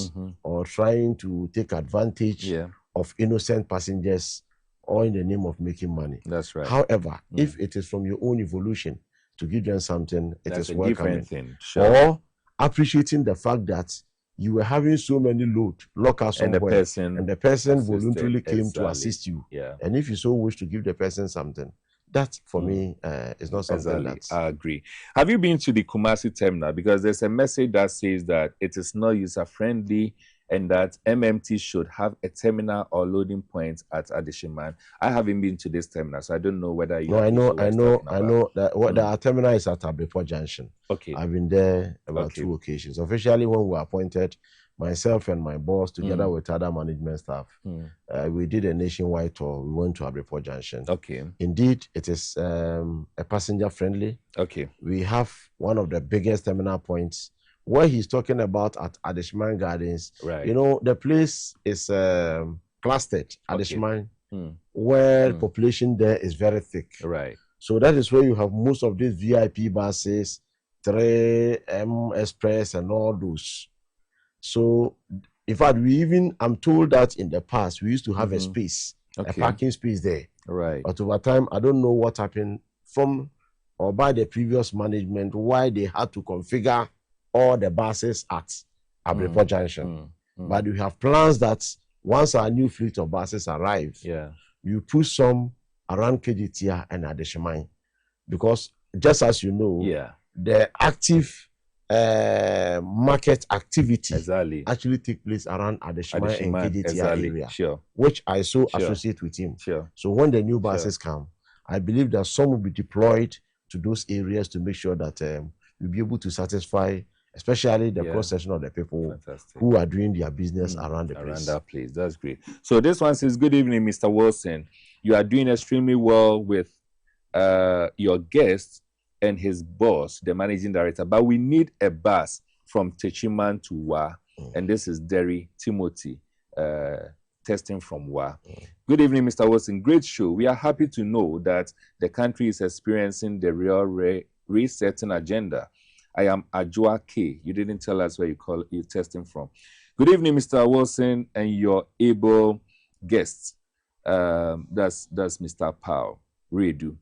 or trying to take advantage of innocent passengers, or in the name of making money. That's right. However, if it is from your own evolution to give them something, That's it is welcoming. Sure. Or appreciating the fact that you were having so many loads locked somewhere, and the person voluntarily came to assist you. And if you so wish to give the person something, that for me is not something that I agree. Have you been to the Kumasi terminal? Because there's a message that says that it is not user friendly and that MMT should have a terminal or loading point at Adeshiman. I haven't been to this terminal, so I don't know whether you. No, I know that what the terminal is at Abepo Junction. Okay, I've been there about 2 occasions. Officially, when we were appointed, myself and my boss, together with other management staff, we did a nationwide tour. We went to Abepo Junction. Okay, indeed, it is a passenger friendly. Okay, we have one of the biggest terminal points. Where he's talking about at Adeshiman Gardens, right? The place is clustered, Adeshiman, where population there is very thick, right? So that is where you have most of these VIP buses, 3M Express, and all those. So, in fact, I'm told that in the past we used to have a space, a parking space there, right? But over time, I don't know what happened from or by the previous management why they had to configure all the buses at Abepo Junction. But we have plans that once our new fleet of buses arrive, you put some around KGTR and Adeshiman. Because just as you know, the active market activity actually take place around Adeshiman and KGTR area, which I associate with him. So when the new buses come, I believe that some will be deployed to those areas to make sure that we'll be able to satisfy especially the cross-section of the people who are doing their business around the place. Around that place. That's great. So this one says, good evening, Mr. Wilson. You are doing extremely well with your guest and his boss, the managing director, but we need a bus from Techiman to Wa. And this is Derry Timothy, testing from Wa. Good evening, Mr. Wilson. Great show. We are happy to know that the country is experiencing the real resetting agenda. I am Ajua K. You didn't tell us where you're testing from. Good evening, Mr. Wilson, and your able guests. That's Mr. Powell. Redu.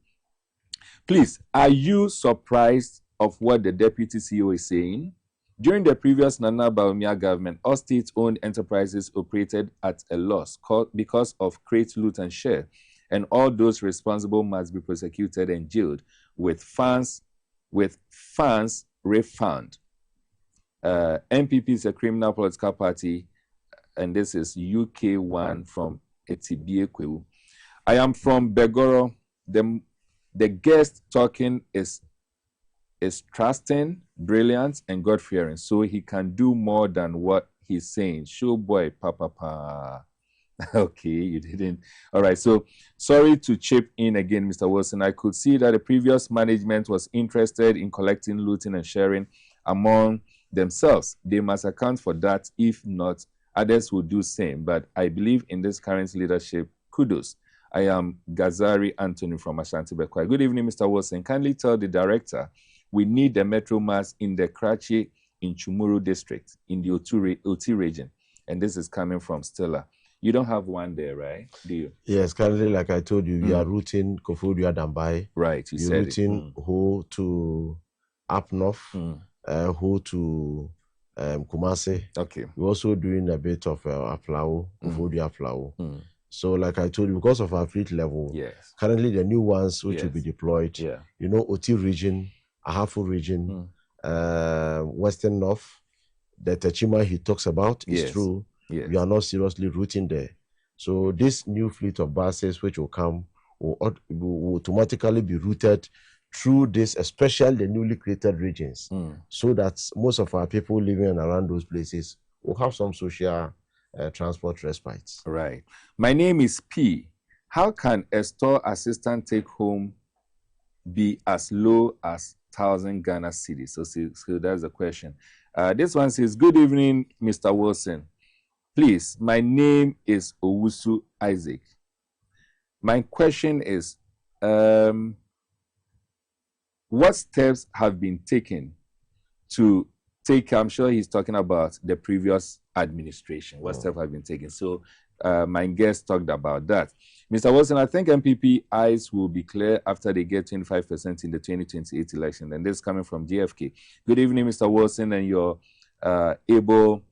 Please, are you surprised of what the deputy CEO is saying? During the previous Nana Bawumia government, all state-owned enterprises operated at a loss because of crate loot and share, and all those responsible must be prosecuted and jailed with funds refund. NPP is a criminal political party, and this is UK1 from Etibie. I am from Begoro. The guest talking is trusting, brilliant, and God-fearing, so he can do more than what he's saying. Show boy, papa. Okay, you didn't. All right. So sorry to chip in again, Mr. Wilson. I could see that the previous management was interested in collecting, looting, and sharing among themselves. They must account for that. If not, others will do same. But I believe in this current leadership. Kudos. I am Gazari Anthony from Ashanti Bekwai. Good evening, Mr. Wilson. Kindly tell the director we need the metro mass in the Karachi in Chumuru district in the Oti region. And this is coming from Stella. You don't have one there, right? Do you? Yes, currently, like I told you, we are routing Koforidua Dambai. Right, you said routing Ho to up north, Ho to Kumasi. Okay. We're also doing a bit of Aflao, Koforidua Aflao. So, like I told you, because of our fleet level, yes, currently the new ones which will be deployed, you know, Oti region, Ahafo region, Western North, the Techima he talks about is true. Yes. We are not seriously routing there. So this new fleet of buses which will come will automatically be routed through this, especially the newly created regions, so that most of our people living around those places will have some social transport respite. Right. My name is P. How can a store assistant take home be as low as 1,000 Ghana cedis? So that's the question. This one says, good evening, Mr. Wilson. Please, my name is Owusu Isaac. My question is, what steps have been taken to take, I'm sure he's talking about the previous administration, what steps have been taken? So my guest talked about that. Mr. Wilson, I think MPP eyes will be clear after they get 25% in the 2028 election. And this is coming from GFK. Good evening, Mr. Wilson, and your able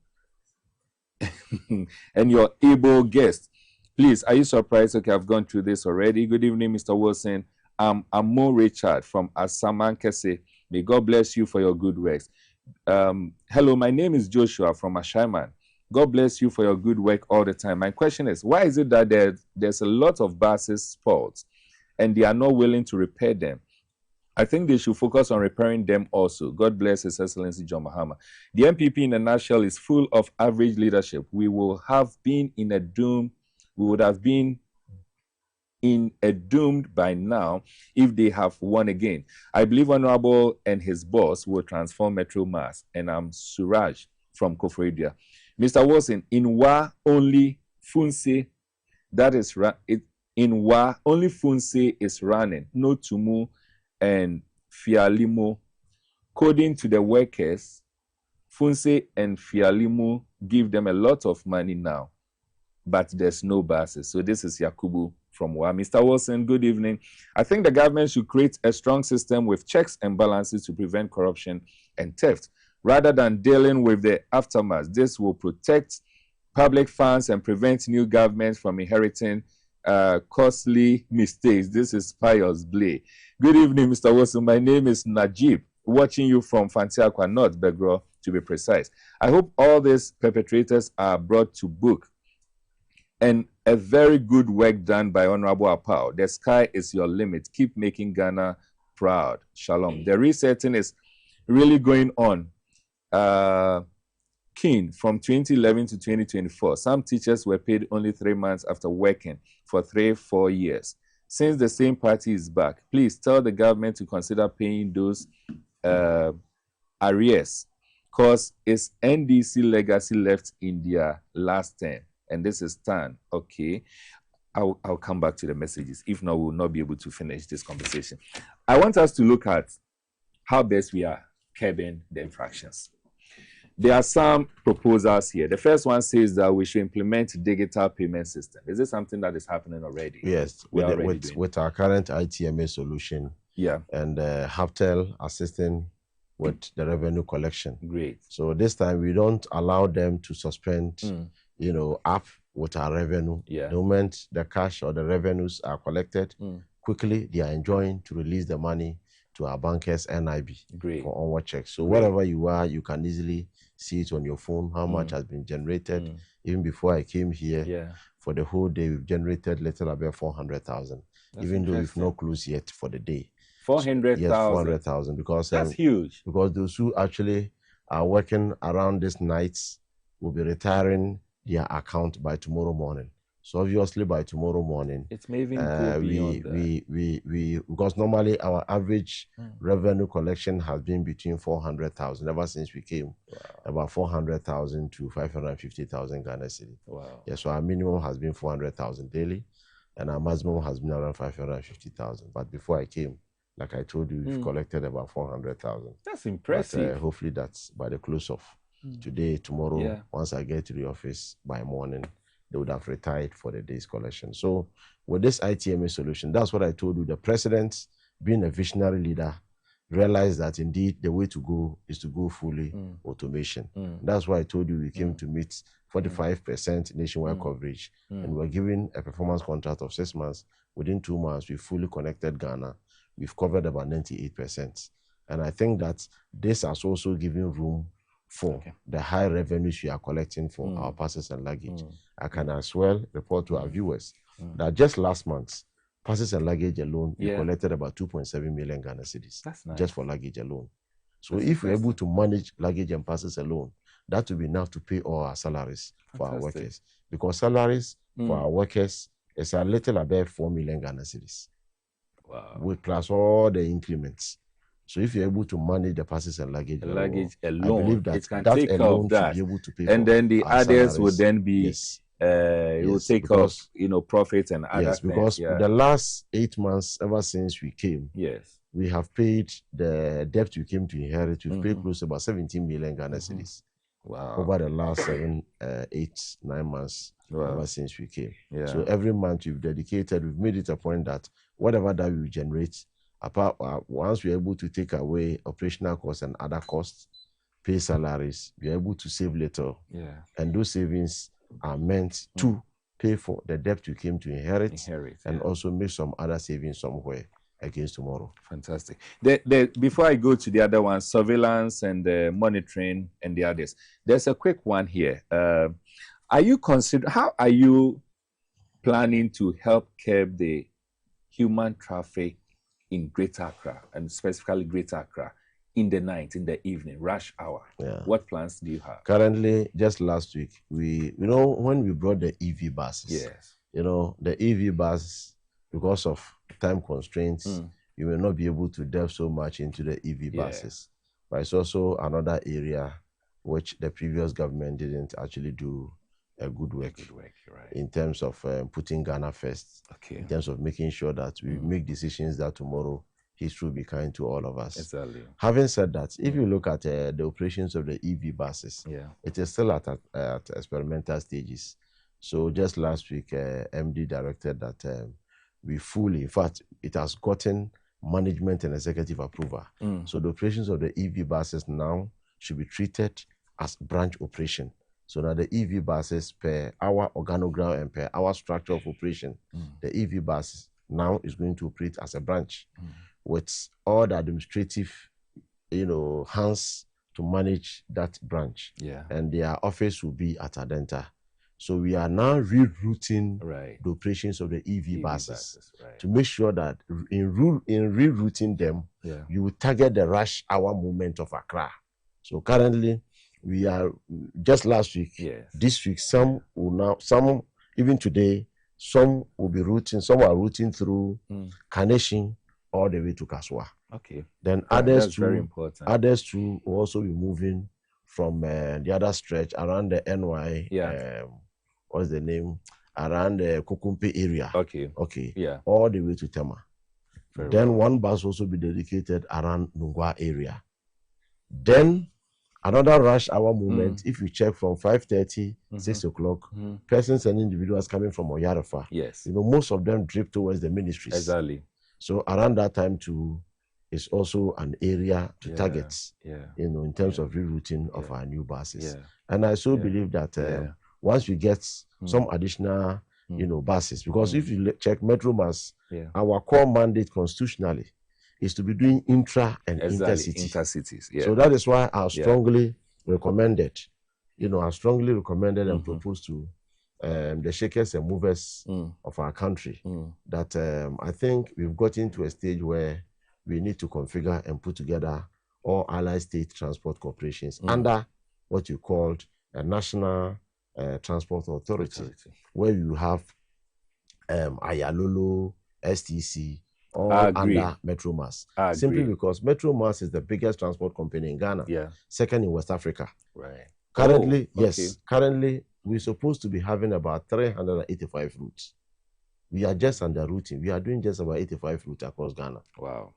and your able guest. Please, are you surprised? Okay, I've gone through this already. Good evening, Mr. Wilson. I'm Amo Richard from Asaman Kese. May God bless you for your good works. Hello, my name is Joshua from Ashaiman. God bless you for your good work all the time. My question is, why is it that there's a lot of buses spoiled and they are not willing to repair them? I think they should focus on repairing them also. God bless His Excellency John Mahama. The MPP in a nutshell is full of average leadership. We would have been doomed by now if they have won again. I believe Honorable and his boss will transform Metro Mass. And I'm Suraj from Koforidua. Mr. Wilson, in Wa only Funse, that is in Wa only Funse is running. No Tumu and Fialimo. According to the workers, Funse and Fialimo give them a lot of money now, but there's no buses. So this is Yakubu from Wa. Mr. Wilson, good evening. I think the government should create a strong system with checks and balances to prevent corruption and theft, rather than dealing with the aftermath. This will protect public funds and prevent new governments from inheriting costly mistakes. This is Pius Blay. Good evening, Mr. Wilson. My name is Najib, watching you from Fantiakwa North, Begro, to be precise. I hope all these perpetrators are brought to book. And a very good work done by Honorable Apao. The sky is your limit. Keep making Ghana proud. Shalom. The resetting is really going on. Keen from 2011 to 2024. Some teachers were paid only 3 months after working for 3-4 years. Since the same party is back, please tell the government to consider paying those arrears, because it's NDC legacy left in their last term. And this is Stan. Okay, I'll come back to the messages. If not, we'll not be able to finish this conversation. I want us to look at how best we are curbing the infractions. There are some proposals here. The first one says that we should implement digital payment system. Is this something that is happening already? Yes, with our current ITMA solution. Yeah. And Haftel assisting with the revenue collection. Great. So this time we don't allow them to suspend, app with our revenue. Yeah. The moment the cash or the revenues are collected, quickly they are enjoying to release the money to our bankers NIB. Great. For onward checks. So wherever you are, you can easily see it on your phone, how much has been generated. Even before I came here, for the whole day, we've generated little about 400,000, even though we've not closed yet for the day. 400,000? Yes, 400,000, because that's huge. Because those who actually are working around these nights will be retiring their account by tomorrow morning. So obviously by tomorrow morning, it may even go beyond we because normally our average revenue collection has been between 400,000 ever since we came. About 400,000 to 550,000 Ghana cedi. Wow. Yeah, so our minimum has been 400,000 daily, and our maximum has been around 550,000. But before I came, like I told you, we've collected about 400,000. That's impressive. But, hopefully that's by the close of today, tomorrow, once I get to the office by morning, they would have retired for the day's collection. So with this ITMA solution, that's what I told you. The president, being a visionary leader, realized that indeed the way to go is to go fully automation. That's why I told you we came to meet 45% nationwide coverage, and we're given a performance contract of 6 months. Within 2 months, we fully connected Ghana. We've covered about 98%. And I think that this has also given room for the high revenues we are collecting for our parcels and luggage. I can as well report to our viewers that just last month, parcels and luggage alone, we collected about 2.7 million Ghana cedis. That's nice. Just for luggage alone. So if we're able to manage luggage and parcels alone, that will be enough to pay all our salaries for our workers. Because salaries for our workers is a little above 4 million Ghana cedis. Wow. With plus all the increments. So if you're able to manage the parcels and luggage alone, I believe that it can that take alone that. should be able to pay and for then the others salaries. would then be it will take off, profits and other things. Because the last 8 months, ever since we came, we have paid the debt we came to inherit. We've paid close to about 17 million Ghana cedis. Wow. Over the last 7, 8, 9 months, ever since we came. So every month we've made it a point that whatever that we generate, apart once we're able to take away operational costs and other costs, pay salaries, we're able to save little. And those savings are meant to pay for the debt we came to inherit and also make some other savings somewhere against tomorrow. Fantastic. Before I go to the other one, surveillance and monitoring and the others, there's a quick one here. How are you planning to help curb the human traffic in Greater Accra, and specifically Greater Accra, in the night, in the evening, rush hour? What plans do you have? Currently, just last week, when we brought the EV buses, the EV buses, because of time constraints, you may not be able to delve so much into the EV buses. But it's also another area which the previous government didn't actually do a good work in terms of putting Ghana first, in terms of making sure that we make decisions that tomorrow history will be kind to all of us. Exactly. Having said that, if you look at the operations of the EV buses, it is still at experimental stages. So just last week, MD directed that we fully, in fact, it has gotten management and executive approval. So the operations of the EV buses now should be treated as branch operation. So now the EV buses, per our organogram and per our structure of operation, the EV bus now is going to operate as a branch with all the administrative, hands to manage that branch. And their office will be at Adenta. So we are now rerouting the operations of the EV buses to make sure that in rerouting them, you will target the rush hour movement of Accra. So currently, we are just last week, this week, some even today, some will be routing, some are routing through Carnation all the way to Kaswa. Then others too will also be moving from the other stretch around the NY, what's the name? Around the Kokumpe area. All the way to Tema. Then one bus also be dedicated around Nungwa area. Then another rush hour movement, if you check from 5:30, 6 o'clock, persons and individuals coming from Oyarafa, most of them drip towards the ministries. Exactly. So around that time too, is also an area to target, in terms of rerouting of our new buses. And I so believe that once we get some additional, buses, because if you check Metro Mass, our core mandate constitutionally is to be doing intra and intercities. So that is why I strongly recommended, and proposed to the shakers and movers of our country that I think we've gotten to a stage where we need to configure and put together all allied state transport corporations under what you called a national transport authority, where you have Ayalolo, STC, all under Metro Mass. Simply because Metro Mass is the biggest transport company in Ghana. Yeah. Second in West Africa. Right. Currently, yes. Currently, we're supposed to be having about 385 routes. We are just under routing. We are doing just about 85 routes across Ghana. Wow.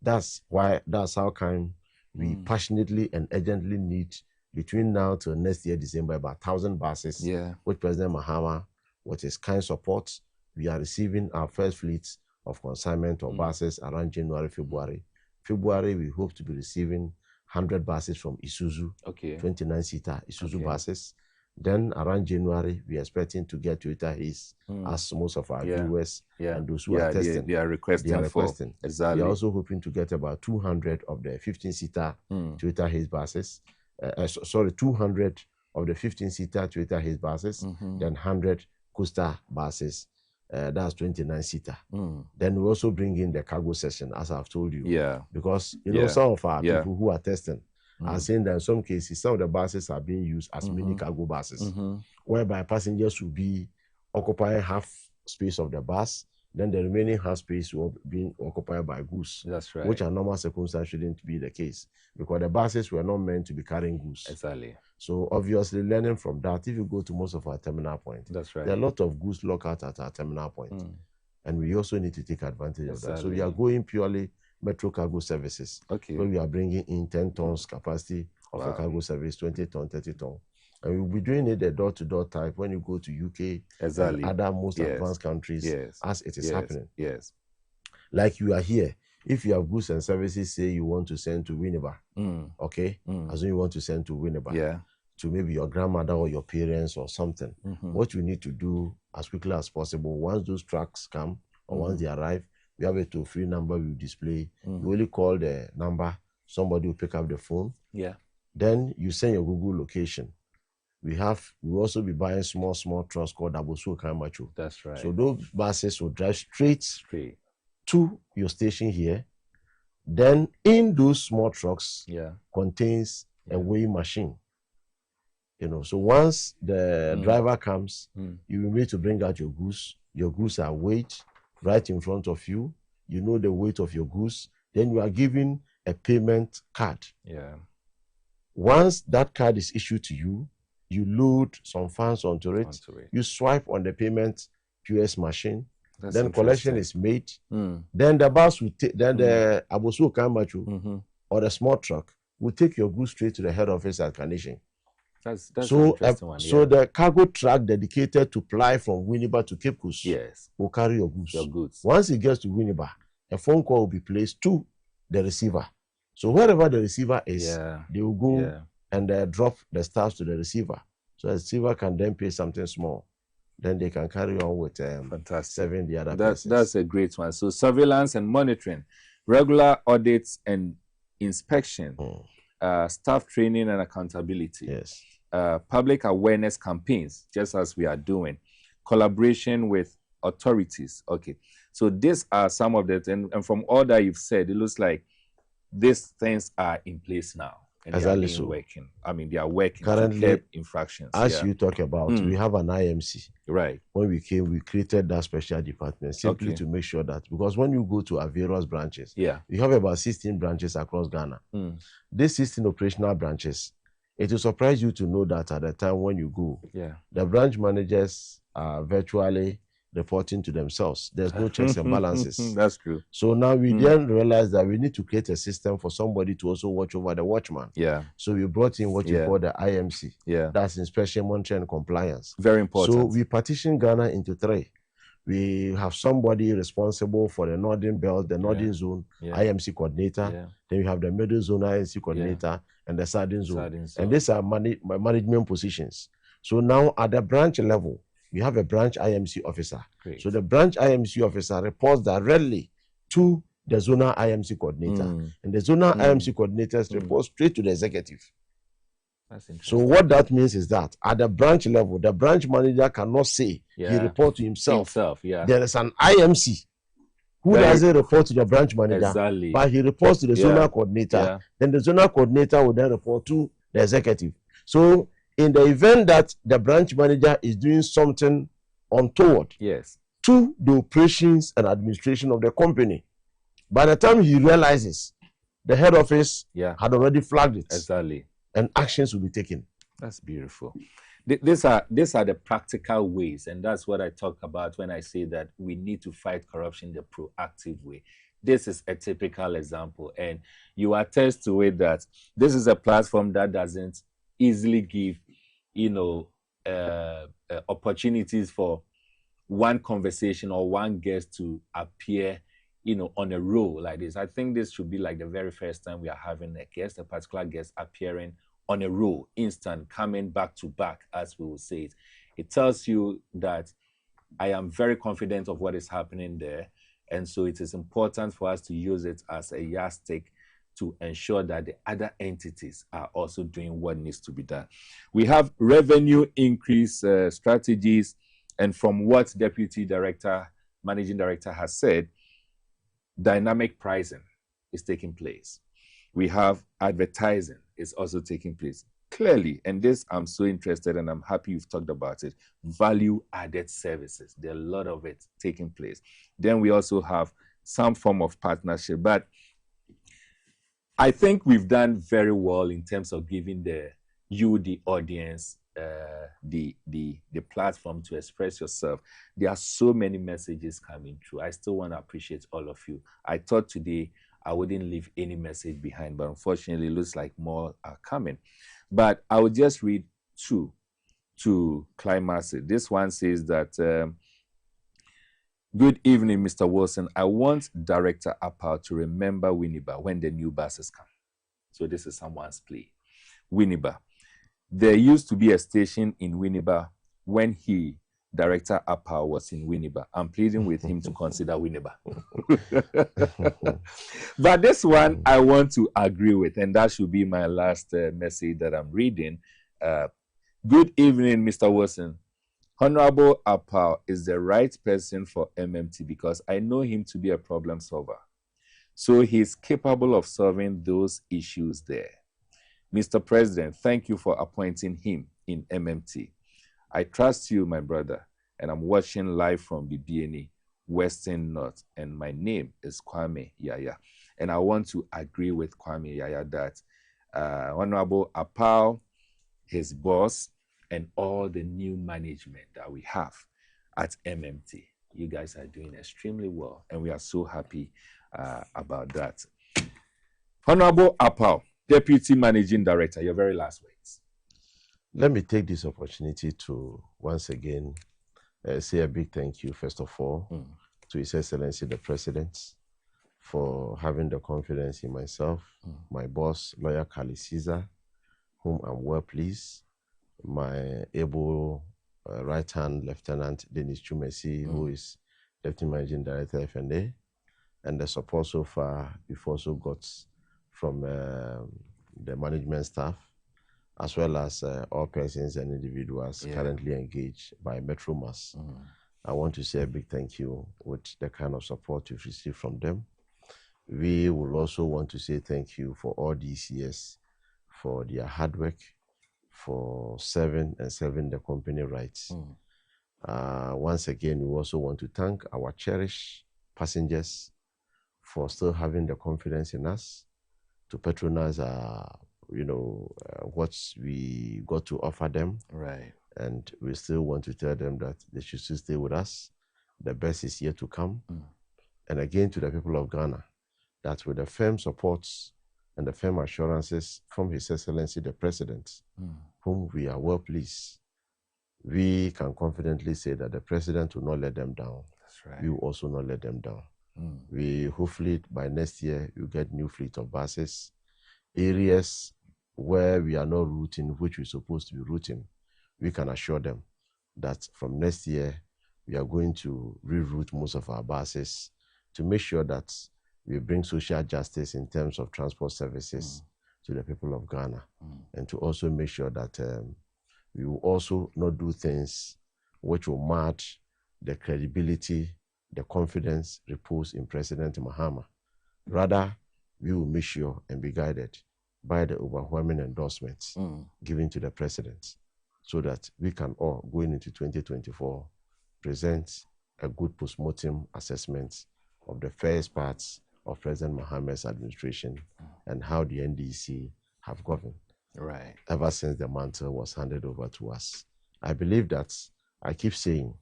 That's how come we passionately and urgently need between now till next year, December, about 1,000 buses. Yeah. With President Mahama, with his kind support, we are receiving our first fleet of consignment of buses around January, February. February, we hope to be receiving 100 buses from Isuzu, 29-seater Isuzu buses. Then around January, we are expecting to get Toyota Hiace, as most of our viewers and those who are testing. They are requesting. Exactly. We are also hoping to get about 200 of the 15-seater Toyota Hiace buses. 200 of the 15-seater Toyota Hiace buses, then 100 Coaster buses. That's 29-seater. Then we also bring in the cargo section, as I've told you. Yeah. Because you know some of our people who are testing are saying that in some cases some of the buses are being used as mini cargo buses, whereby passengers will be occupying half space of the bus, then the remaining half space will be occupied by goods. That's right. Which are normal circumstances shouldn't be the case, because the buses were not meant to be carrying goods. Exactly. So obviously, learning from that, if you go to most of our terminal points, that's right, there are a lot of goods locked at our terminal point, and we also need to take advantage of that. So we are going purely metro cargo services. Okay. Where we are bringing in 10 tons capacity of a cargo service, 20 ton, 30 ton. And we'll be doing it the door-to-door type when you go to UK and other most advanced countries as it is happening. Yes. Like you are here. If you have goods and services, say you want to send to Winneba, okay? As in you want to send to Winneba, to maybe your grandmother or your parents or something, what you need to do as quickly as possible, once those trucks come or once they arrive, we have a toll-free number we display. You only call the number, somebody will pick up the phone. Yeah. Then you send your Google location. We also be buying small trucks called Abosu Kaimacho. That's right. So those buses will drive straight to your station here. Then in those small trucks contains a weighing machine. You know, so once the driver comes, you will need to bring out your goods. Your goods are weighed right in front of you. You know the weight of your goods. Then you are given a payment card. Yeah. Once that card is issued to you, you load some funds onto it. You swipe on the payment POS machine. Then collection is made. Then the bus will take. Then the Abosu Kamachu or the small truck will take your goods straight to the head office at Carnation. That's so interesting one, so the cargo truck dedicated to ply from Winneba to Cape Coast will carry your goods. Once it gets to Winneba, a phone call will be placed to the receiver. So wherever the receiver is, they will go and drop the staffs to the receiver. So the receiver can then pay something small. Then they can carry on with serving the other places. That's a great one. So surveillance and monitoring, regular audits and inspection, staff training and accountability. Yes. Public awareness campaigns, just as we are doing, collaboration with authorities. Okay, so these are some of that, and from all that you've said, it looks like these things are in place now, and they are working. I mean, they are working currently to curb infractions. As you talk about, we have an IMC. Right. When we came, we created that special department simply to make sure that, because when you go to our various branches, we have about 16 branches across Ghana. These 16 operational branches, it will surprise you to know that at the time when you go, the branch managers are virtually reporting to themselves. There's no checks and balances. That's true. So now we then realize that we need to create a system for somebody to also watch over the watchman. Yeah. So we brought in what you call the IMC. Yeah. That's inspection, monitoring, and compliance. Very important. So we partition Ghana into 3. We have somebody responsible for the northern belt, the northern zone, IMC coordinator. Then we have the middle zone IMC coordinator and the southern zone. And these are management positions. So now at the branch level, we have a branch IMC officer. Great. So the branch IMC officer reports directly to the zonal IMC coordinator. And the zonal IMC coordinators report straight to the executive. That's interesting. So what that means is that at the branch level, the branch manager cannot say he report to himself. There is an IMC who doesn't report to the branch manager, but he reports to the zonal coordinator. Then the zonal coordinator will then report to the executive. So in the event that the branch manager is doing something untoward, to the operations and administration of the company. By the time he realizes, the head office had already flagged it. Exactly. And actions will be taken. That's beautiful. These are the practical ways, and that's what I talk about when I say that we need to fight corruption the proactive way. This is a typical example, and you attest to it that this is a platform that doesn't easily give, opportunities for one conversation or one guest to appear, on a roll like this. I think this should be like the very first time we are having a particular guest appearing on a roll, instant, coming back to back, as we will say it. It tells you that I am very confident of what is happening there. And so it is important for us to use it as a yardstick to ensure that the other entities are also doing what needs to be done. We have revenue increase strategies. And from what Deputy Director, Managing Director has said, dynamic pricing is taking place. We have advertising is also taking place. Clearly, and this I'm so interested and I'm happy you've talked about it, value-added services. There are a lot of it taking place. Then we also have some form of partnership. But I think we've done very well in terms of giving the audience, the platform to express yourself. There are so many messages coming through. I still want to appreciate all of you. I thought today I wouldn't leave any message behind, but unfortunately, it looks like more are coming. But I will just read two to climax it. This one says that, good evening, Mr. Wilson. I want Director Apau to remember Winneba when the new buses come. So this is someone's plea. Winneba. There used to be a station in Winneba when Director Apau was in Winneba. I'm pleading with him to consider Winneba. But this one I want to agree with, and that should be my last message that I'm reading. Good evening, Mr. Wilson. Honorable Apau is the right person for MMT because I know him to be a problem solver. So he's capable of solving those issues there. Mr. President, thank you for appointing him in MMT. I trust you, my brother, and I'm watching live from BBNE, Western North, and my name is Kwame Yaya. And I want to agree with Kwame Yaya that Honorable Apau, his boss, and all the new management that we have at MMT, you guys are doing extremely well, and we are so happy about that. Honorable Apau, Deputy Managing Director, your very last words. Let me take this opportunity to once again say a big thank you, first of all, to His Excellency the President for having the confidence in myself, my boss, Lawyer Kali Caesar, whom I'm well pleased, my able right-hand Lieutenant Dennis Chumesi, who is Deputy Managing Director FNA, and the support so far we've also got from the management staff, as well as all persons and individuals currently engaged by Metromas. I want to say a big thank you with the kind of support you've received from them. We will also want to say thank you for all these years for their hard work, for serving the company rights. Once again, we also want to thank our cherished passengers for still having the confidence in us to patronize what we got to offer them. Right. And we still want to tell them that they should still stay with us. The best is yet to come. And again, to the people of Ghana, that with the firm supports and the firm assurances from His Excellency the President, whom we are well pleased, we can confidently say that the President will not let them down. That's right. We will also not let them down. We hopefully by next year you get new fleet of buses. Areas where we are not routing, which we're supposed to be routing, we can assure them that from next year we are going to reroute most of our buses to make sure that we bring social justice in terms of transport services to the people of Ghana, and to also make sure that we will also not do things which will match the credibility, the confidence reposed in President Mahama. Rather, we will make sure and be guided by the overwhelming endorsements given to the President, so that we can all, going into 2024, present a good post-mortem assessment of the first parts of President Mohammed's administration and how the NDC have governed ever since the mantle was handed over to us. I believe that, I keep saying,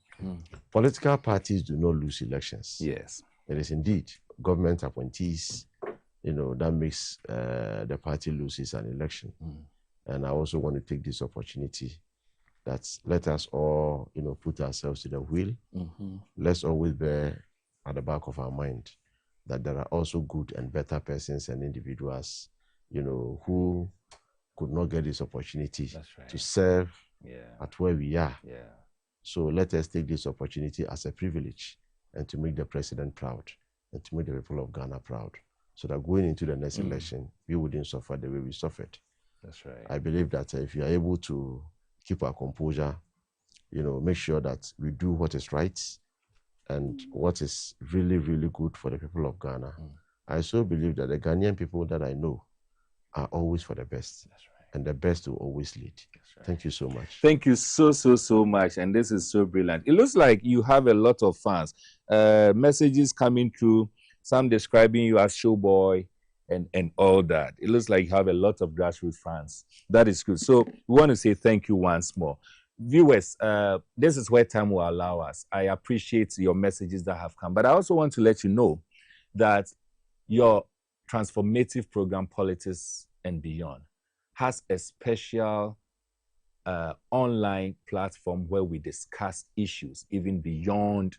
political parties do not lose elections. Yes. It is indeed government appointees, that makes the party loses an election. And I also want to take this opportunity that let us all, put ourselves to the wheel. Let's always bear at the back of our mind that there are also good and better persons and individuals, who could not get this opportunity to serve at where we are. So let us take this opportunity as a privilege and to make the president proud and to make the people of Ghana proud, so that going into the next election, we wouldn't suffer the way we suffered. That's right. I believe that if you are able to keep our composure, make sure that we do what is right and what is really, really good for the people of Ghana. I so believe that the Ghanaian people that I know are always for the best. That's right. And the best will always lead. Right. Thank you so much. Thank you so much. And this is so brilliant. It looks like you have a lot of fans. Messages coming through, some describing you as showboy and all that. It looks like you have a lot of grassroots fans. That is good. So we want to say thank you once more. Viewers, this is where time will allow us. I appreciate your messages that have come. But I also want to let you know that your transformative program, Politics and Beyond, has a special online platform where we discuss issues even beyond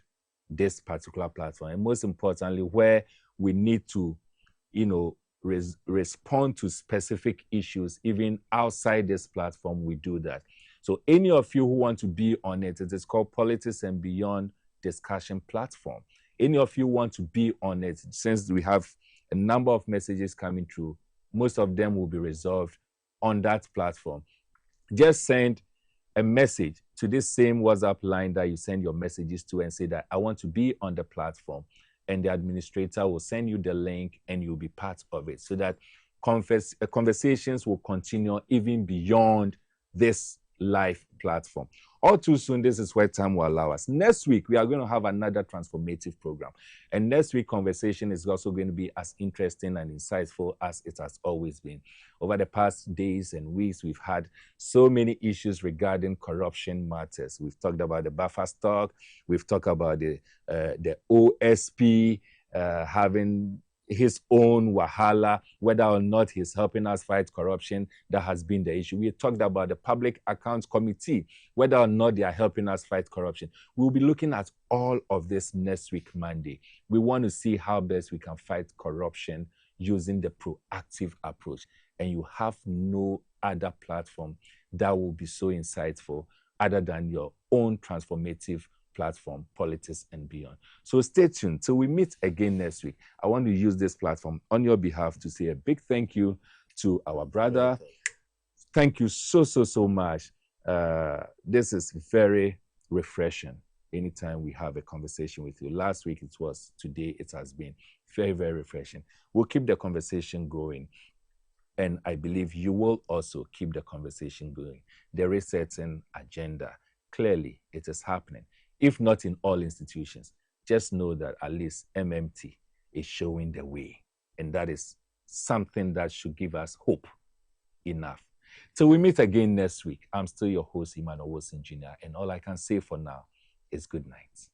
this particular platform. And most importantly, where we need to, respond to specific issues even outside this platform, we do that. So any of you who want to be on it, it is called Politics and Beyond Discussion Platform. Any of you want to be on it, since we have a number of messages coming through, most of them will be resolved on that platform. Just send a message to this same WhatsApp line that you send your messages to and say that I want to be on the platform, and the administrator will send you the link and you'll be part of it, so that conversations will continue even beyond this live platform. All too soon, this is where time will allow us. Next week, we are going to have another transformative program. And next week, conversation is also going to be as interesting and insightful as it has always been. Over the past days and weeks, we've had so many issues regarding corruption matters. We've talked about the buffer stock. We've talked about the OSP having his own wahala, whether or not he's helping us fight corruption. That has been the issue. We talked about the Public Accounts Committee, whether or not they are helping us fight corruption. We'll be looking at all of this next week, Monday. We want to see how best we can fight corruption using the proactive approach. And you have no other platform that will be so insightful other than your own transformative platform, Politics and Beyond. So stay tuned till we meet again next week. I want to use this platform on your behalf to say a big thank you to our brother. Thank you so much. This is very refreshing anytime we have a conversation with you. Last week it was, today it has been very, very refreshing. We'll keep the conversation going. And I believe you will also keep the conversation going. There is a certain agenda. Clearly, it is happening. If not in all institutions, just know that at least MMT is showing the way. And that is something that should give us hope enough. Till we meet again next week, I'm still your host, Emmanuel Jr. And all I can say for now is good night.